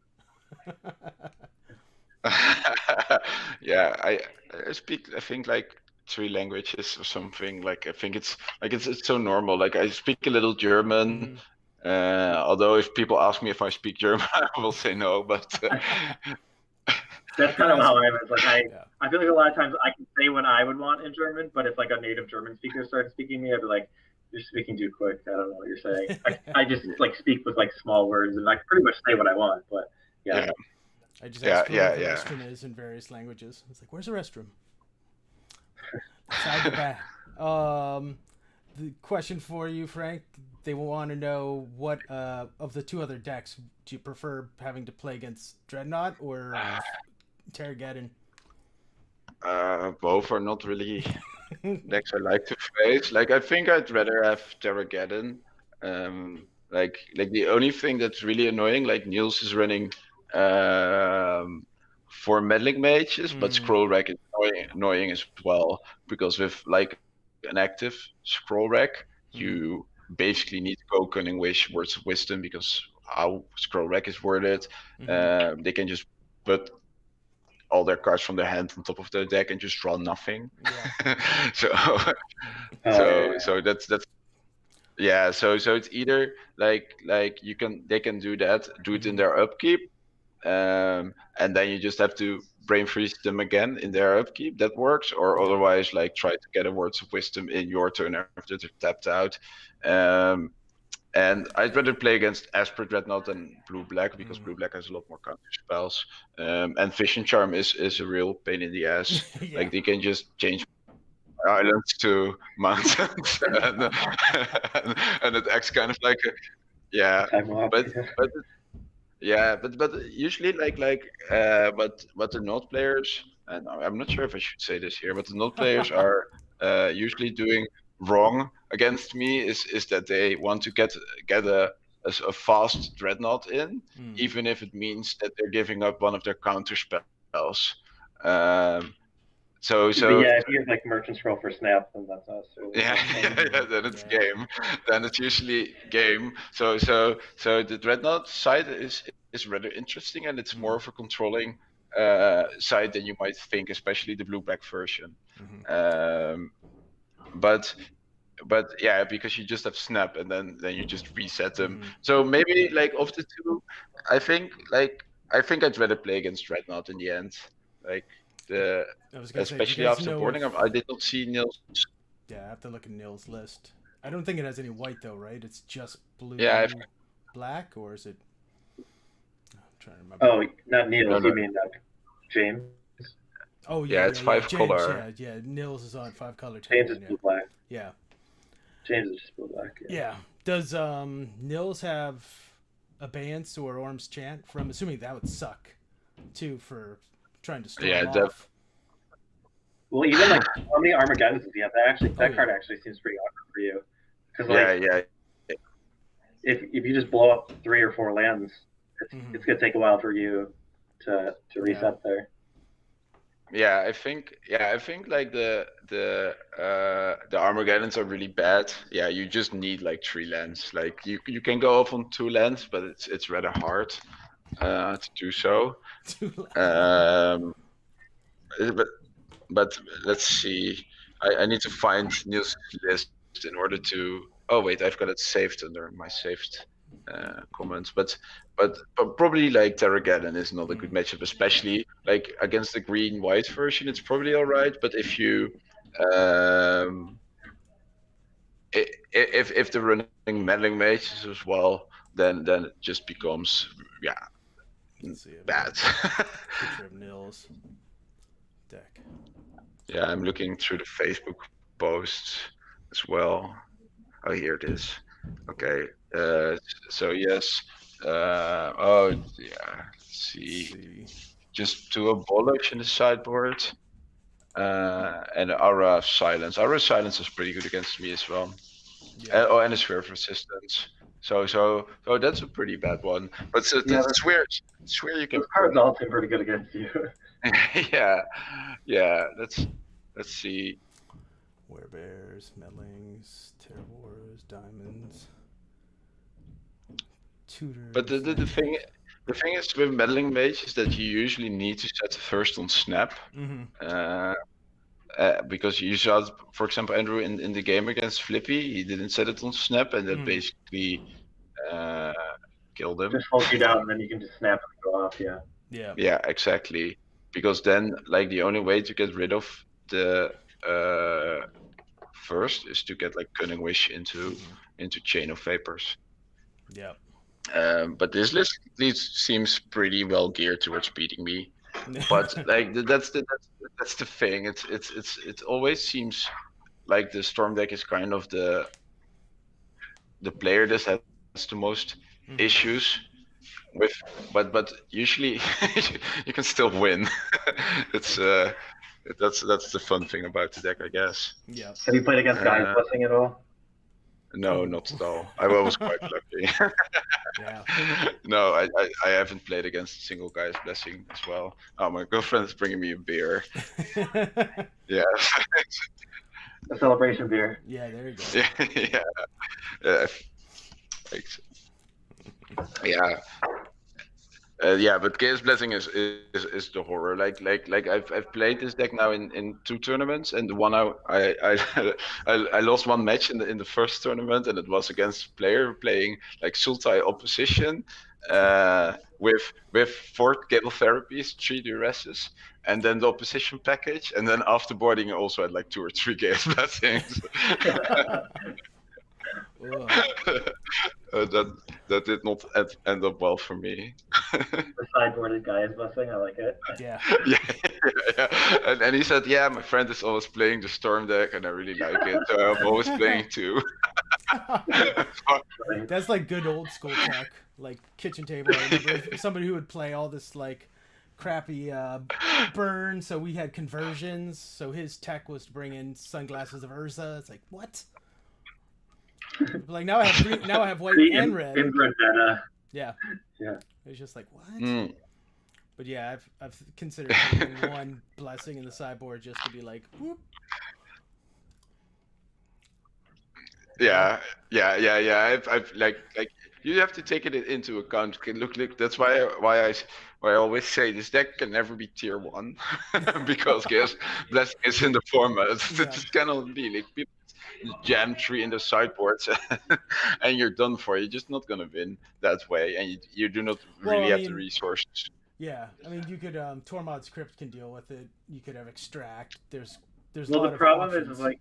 Yeah, I speak, I think, like 3 languages or something. Like I think it's so normal. Like I speak a little German. Although if people ask me if I speak German, I will say no. But that's kind of how I am. It's like Yeah. I feel like a lot of times I can say what I would want in German, but if like a native German speaker started speaking to me, I'd be like, "You're speaking too quick. I don't know what you're saying." I just like speak with like small words, and I pretty much say what I want. But yeah, yeah, I just yeah, ask for yeah, where the yeah. restroom is in various languages. It's like, where's the restroom? Side to back. The question for you, Frank. They want to know what of the two other decks do you prefer having to play against Dreadnought or Terrageddon? Both are not really decks I like to face. Like I think I'd rather have Terrageddon. Like the only thing that's really annoying, like Niels is running um 4 meddling mages, but scroll rack is annoying as well because with like an active scroll rack, you basically need to go Cunning Wish, Words of Wisdom because how scroll rack is worded. They can just put all their cards from their hand on top of the deck and just draw nothing. Yeah. so yeah. so that's yeah. So it's either like they can do that, do it in their upkeep, and then you just have to brain freeze them again in their upkeep. That works, or otherwise like try to get a Words of Wisdom in your turn after they're tapped out. And I'd rather play against Esper Dreadnought than Blue Black because Blue Black has a lot more counter spells. And Vision Charm is a real pain in the ass. Yeah. Like they can just change islands to mountains, and it acts kind of like a, yeah. But usually but the Node players, and I'm not sure if I should say this here, but the Node players are usually doing wrong against me is that they want to get a fast Dreadnought in, even if it means that they're giving up one of their counter spells. So But yeah, if you have like Merchant Scroll for Snap, then that's not necessarily. yeah, then it's game. Then it's usually game. So the Dreadnought side is rather interesting, and it's more of a controlling side than you might think, especially the blue-black version. But yeah, because you just have Snap, and then you just reset them. So maybe like of the two, I think I'd rather play against Dreadnought in the end. Like especially after boarding, I did not see Niels. Yeah, I have to look at Nils' list. I don't think it has any white though, right? It's just blue, black, or is it? I'm trying to remember. Oh, not Niels. You mean James? Oh yeah, it's 5 James, color. Yeah, Nils is on 5 color. James is blue black. Yeah. James is just blue black. Yeah. Does Nils have Abeyance or Orm's Chant? I'm assuming that would suck too for trying to storm off. Well, even like how many Armageddons does he have? That card actually seems pretty awkward for you. Because like, if you just blow up 3 or 4 lands, it's gonna take a while for you to reset there. Yeah, I think like the Armageddons are really bad. Yeah, you just need like 3 lands. Like you can go off on 2 lands, but it's rather hard to do so. But let's see. I need to find Niels' list in order to. Oh wait, I've got it saved under my saved comments. But probably like Terrageddon is not a good matchup, especially like against the green-white version. It's probably all right, but if you if they're running meddling mages as well, then it just becomes bad. Picture of Nils deck. Yeah, I'm looking through the Facebook posts as well. Oh, here it is. Okay. So yes. Oh yeah. Let's see. Just 2 abolish in the sideboard. And Aura of Silence. Aura of Silence is pretty good against me as well. Yeah. And a Swerve Resistance. So that's a pretty bad one. But so Yeah, it's weird. It's weird you can those cards all seem pretty good against you. yeah. Let's see. Werebears, Meddlings, Terrors, Diamonds, Tutors. But the thing is with meddling mage is that you usually need to set first on snap. Because you saw, for example, Andrew in the game against Flippy, he didn't set it on snap, and that basically killed him. Just hold you down, and then you can just snap and go off. Yeah. Yeah, exactly. Because then, like, the only way to get rid of the first is to get like Cunning Wish into Chain of Vapors. Yeah. But this list seems pretty well geared towards beating me. But like that's the thing. It always seems like the Storm deck is kind of the player that has the most issues with, but usually you can still win. It's that's the fun thing about the deck, I guess. Yeah. Have you played against Guy's Blessing at all? No, not at all. I was quite lucky. Yeah. No, I haven't played against a single Guy's Blessing as well. Oh, my girlfriend is bringing me a beer. Yeah. A celebration beer. Yeah, there you go. Yeah. Thanks. Yeah, but Chaos Blessing is the horror. Like I've played this deck now in 2 tournaments, and the one I lost one match in the first tournament, and it was against a player playing like Sultai opposition, with 4 Gable Therapies, 3 Duresses, and then the opposition package, and then after boarding I also had like 2 or 3 Chaos Blessings. That did not end up well for me. The sideboarded Guy's Blessing, I like it. Yeah. Yeah. And he said, yeah, my friend is always playing the Storm deck, and I really like it, so I'm always playing too. That's like good old school tech, like kitchen table. I remember somebody who would play all this like crappy burn, so we had conversions, so his tech was to bring in Sunglasses of Urza. It's like, what? Like now I have white and red. In Vendetta. Yeah. Yeah. It was just like, what? But yeah, I've considered putting 1 blessing in the sideboard just to be like, whoop. Yeah. I've like you have to take it into account. Look, that's why I always say this deck can never be tier 1 because Chaos Blessing is in the format. Yeah. It cannot be like people jam 3 in the sideboards and you're done for. You're just not gonna win that way, and you do not really have the resources. Yeah, I mean, you could Tormod's Crypt can deal with it. You could have Extract. There's a Well, lot the of problem options. is like,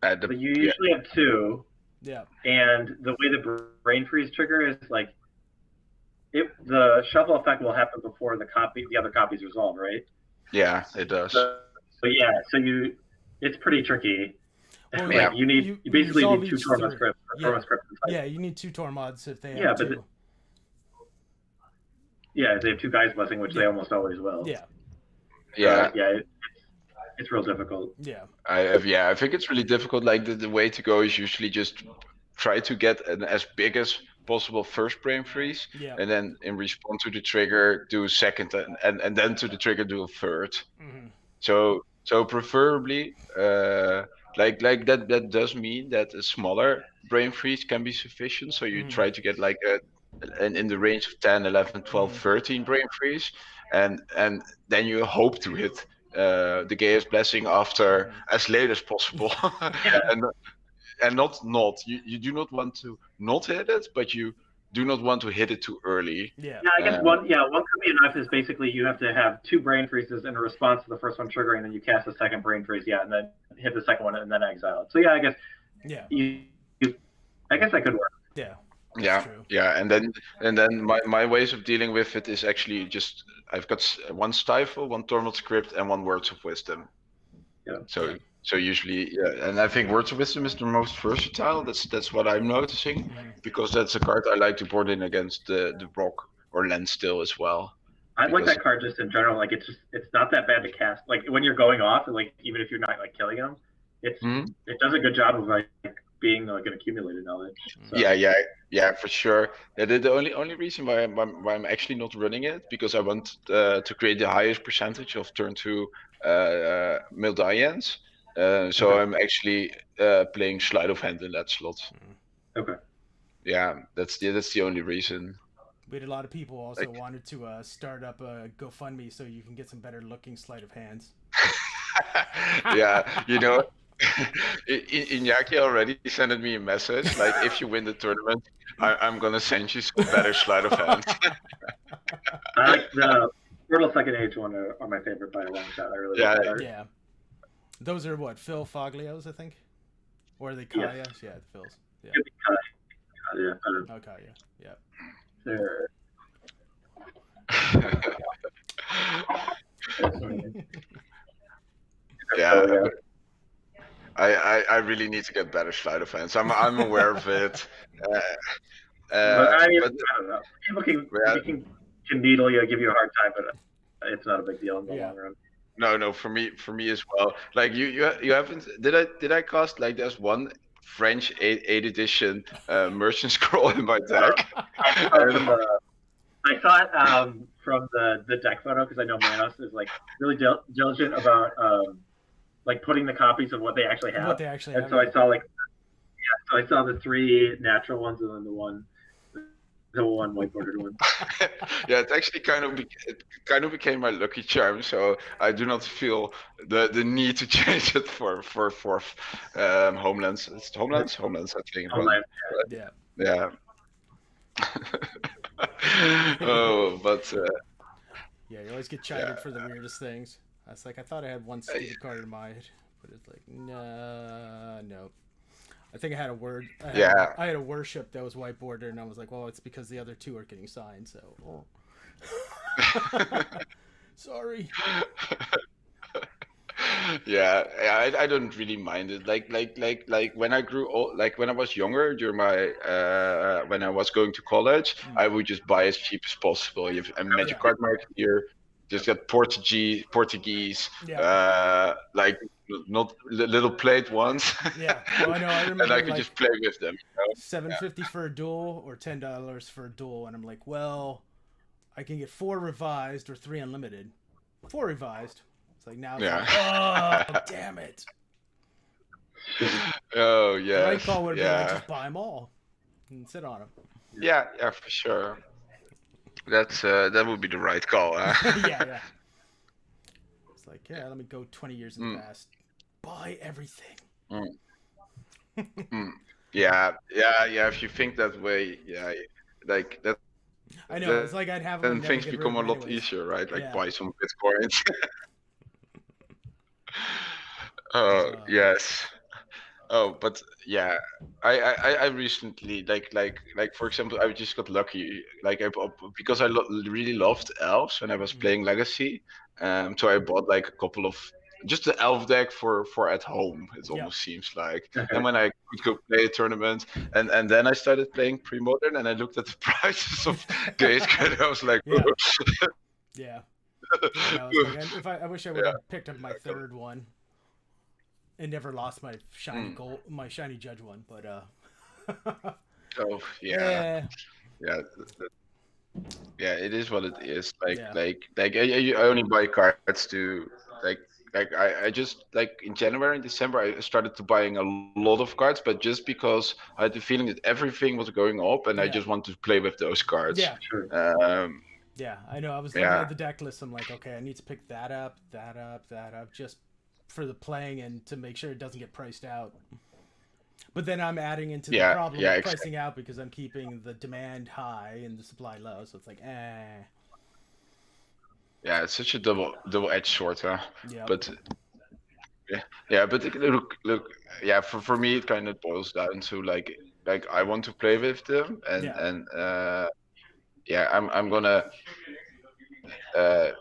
but you usually have 2. Yeah. And the way the Brain Freeze trigger is like, the shuffle effect will happen before the other copies resolve, right? Yeah, it does. So it's pretty tricky. Well, like you basically need 2 Tormod scripts. Yeah, you need 2 Tormods if they have yeah, 2. They have 2 Guys Blessing, which they almost always will. Yeah. It's real difficult. Yeah. I think it's really difficult. Like the way to go is usually just try to get an as big as possible first Brain Freeze, and then in response to the trigger do a second, and then to the trigger do a third. So preferably like that does mean that a smaller Brain Freeze can be sufficient. So you try to get like in the range of 10, 11, 12, 13 Brain Freeze, and then you hope to hit the Chaos Blessing after as late as possible. and not you do not want to not hit it, but you do not want to hit it too early. Yeah. I guess one could be enough. Is basically you have to have 2 Brain Freezes in response to the first one triggering, and then you cast a second Brain Freeze, and then hit the second one, and then exile it. So I guess I guess that could work. Yeah. And then my ways of dealing with it is actually just I've got 1 Stifle, 1 Tormod Script, and 1 Words of Wisdom. So usually, and I think Words of Wisdom is the most versatile. That's what I'm noticing, because that's a card I like to board in against the rock or land still as well. I like that card just in general. Like it's not that bad to cast. Like when you're going off, and like even if you're not like killing them, it does a good job of like being like an accumulated knowledge. So. Yeah, for sure. The only reason why I'm actually not running it because I want to create the highest percentage of turn 2 medallions. So Okay. I'm actually playing sleight of hand in that slot. Okay. Yeah, that's the only reason. We had a lot of people also wanted to start up a GoFundMe so you can get some better looking sleight of hands. Yeah, Iñaki already sent me a message like, if you win the tournament, I'm gonna send you some better sleight of hand. I like the Portal Second Age one are my favorite by a long shot. I really like that art. Yeah. Those are what, Phil Foglio's, I think? Or are they Kaya's? Yes. Yeah, the Phil's. Yeah. Yeah. Oh, Kaya. Yeah. They're... Yeah. I really need to get better sleight of hands. I'm aware of it. But I mean, but I don't know. People can needle you, give you a hard time, but it's not a big deal in the long run. No, for me as well. Like you haven't. Did I cast like there's one French 8th edition merchant scroll in my deck? I saw it from the deck photo because I know Manos is like really diligent about like putting the copies of what they actually have. And so I saw I saw the 3 natural ones and then the one whiteboarded one. Yeah, it actually kind of became my lucky charm. So I do not feel the need to change it for fourth homelands. It's homelands, I think. Homeland, yeah. Oh, but yeah, you always get chided for the weirdest things. I was like, I thought I had one stupid card in my head, but it's like, no. I think I had a word. I had a worship that was whiteboarded, and I was like, well, it's because the other 2 are getting signed, so. Sorry. Yeah, I don't really mind it. Like when I grew old, like when I was younger, during my when I was going to college, I would just buy as cheap as possible. You have a Magic Card Market here, just get Portuguese, like not little plate ones. Yeah, well, I know. I remember, and I could just play with them. $7.50 for a duel or $10 for a duel, and I'm like, well, I can get 4 revised or 3 unlimited. 4 revised. It's like now. It's like, oh, damn it! Oh yeah. The right call would have been like, just buy them all and sit on them. Yeah, for sure. That would be the right call. Yeah. It's like, let me go 20 years in the past. Buy everything. Yeah. If you think that way, like that. I know. It's like I'd have. Then things become a lot easier, right? Like buy some Bitcoins. Yes. Oh, but yeah, I recently like for example, I just got lucky like because I really loved elves when I was playing Legacy, so I bought like a couple of just the elf deck for at home. It almost seems like, and when I could go play a tournament, and then I started playing Premodern, and I looked at the prices of games, and I was like, yeah. I wish I would have picked up my 3rd one. And never lost my shiny gold, my shiny judge one, but Oh yeah. It is what it is. I only buy cards to I just like in January and December I started to buying a lot of cards, but just because I had the feeling that everything was going up, and I just wanted to play with those cards. Yeah, sure. Yeah, I know. I was looking at the deck list. I'm like, okay, I need to pick that up, just for the playing and to make sure it doesn't get priced out. But then I'm adding into the problem of pricing out because I'm keeping the demand high and the supply low. So it's like, Yeah, it's such a double-edged sword, huh? Yeah. But but look, yeah. For me, it kind of boils down to like I want to play with them, and I'm gonna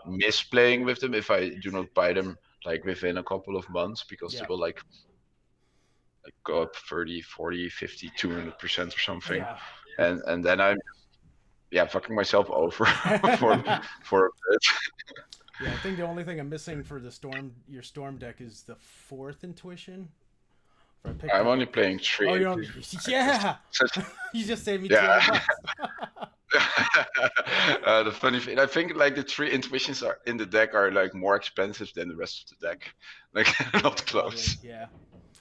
miss playing with them if I do not buy them like within a couple of months, because they will like go up 30, 40, 50, 200% or something. And then I'm fucking myself over for a bit. Yeah, I think the only thing I'm missing for the your storm deck is the 4th intuition, For a pick I'm that- only playing 3. Oh, you're on... Yeah! Such- You just saved me Yeah. $200. The funny thing, I think like the 3 intuitions are in the deck are like more expensive than the rest of the deck. Like not Probably, close. yeah.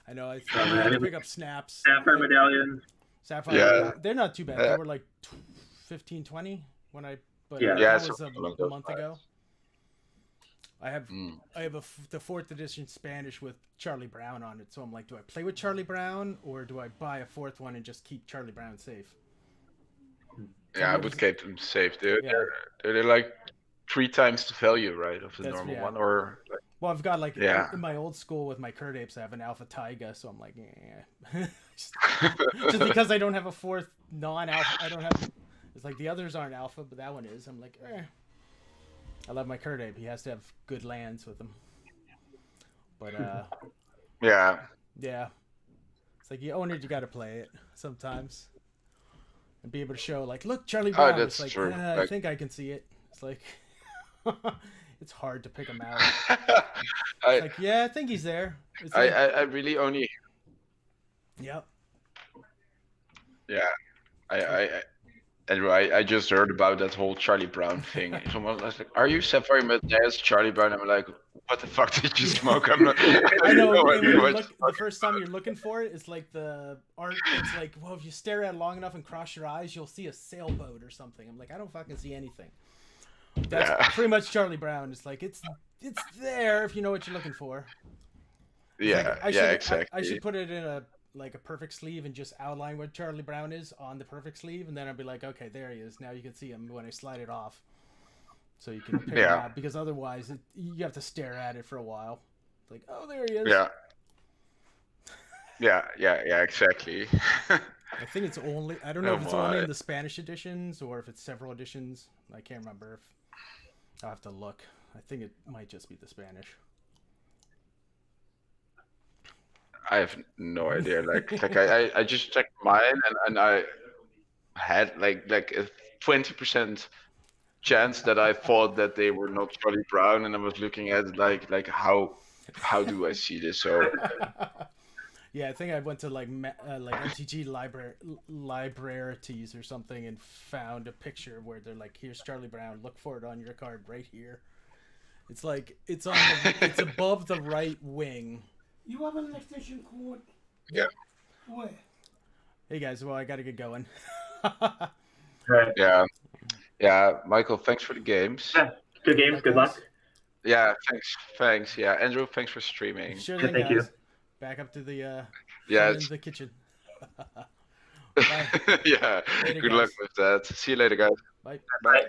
I know. I Probably. had to pick up snaps. Sapphire medallions. Sapphire. Yeah. They're not too bad. They were like 15, 20 when I. But Yeah. Yeah, that was something a along those month lines. ago. I have Mm. the 4th edition Spanish with Charlie Brown on it, so I'm like, do I play with Charlie Brown or do I buy a 4th one and just keep Charlie Brown safe? Yeah, I what would was- keep them safe. They're, Yeah. they're like 3 times the value, right, of the That's- normal yeah. one, or like, Well, I've got like Yeah. in my old school with my Kurt Apes, I have an Alpha Taiga, so I'm like, just because I don't have a 4th non-alpha, I don't have. It's like the others aren't alpha, but that one is. I'm like, I love my Kurt Ape. He has to have good lands with him. But yeah, yeah, it's like you own it, you got to play it sometimes, and be able to show like, look, Charlie Brown. that's It's like, true. I Like- think I can see it. It's like, it's hard to pick him out. I, Like, yeah, I think he's there. It's I, like, I really only, yep. yeah, Andrew, I just heard about that whole Charlie Brown thing. Someone was like, "Are you Sapphire Medallions, Charlie Brown?" I'm like, "What the fuck did you smoke?" I'm not. I know. no And when idea you what look, the first time you're looking for it, it's like the art. It's like, well, if you stare at it long enough and cross your eyes, you'll see a sailboat or something. I'm like, I don't fucking see anything. That's Yeah. pretty much Charlie Brown. It's like it's there if you know what you're looking for. It's Yeah, like, yeah, exactly. I should put it in a perfect sleeve and just outline what Charlie Brown is on the perfect sleeve, and then I'd be like, okay, there he is. Now you can see him when I slide it off, so you can pick him Yeah. out. Because otherwise, you have to stare at it for a while. It's like, oh, there he is. Yeah. Yeah, exactly. I think it's only. I don't know Oh if it's only my. in the Spanish editions or if it's several editions. I can't remember. I'll have to look. I think it might just be the Spanish. I have no idea. Like I just checked mine and I had like a 20% chance that I thought that they were not Charlie Brown, and I was looking at it like how do I see this? So Yeah, I think I went to like MTG librarities or something and found a picture where they're like, "Here's Charlie Brown. Look for it on your card right here." It's like it's it's above the right wing. You have an extension cord? Yeah. Where? Hey guys, well I gotta get going. Right. yeah, Michael, thanks for the games. Yeah. Good games. Good luck. Yeah, thanks. Yeah, Andrew, thanks for streaming. Sure Yeah, thing, thank guys. you. Back up to the Yeah, in the kitchen. Bye. yeah. Later, Good luck guys. with that. See you later, guys. Bye. Bye.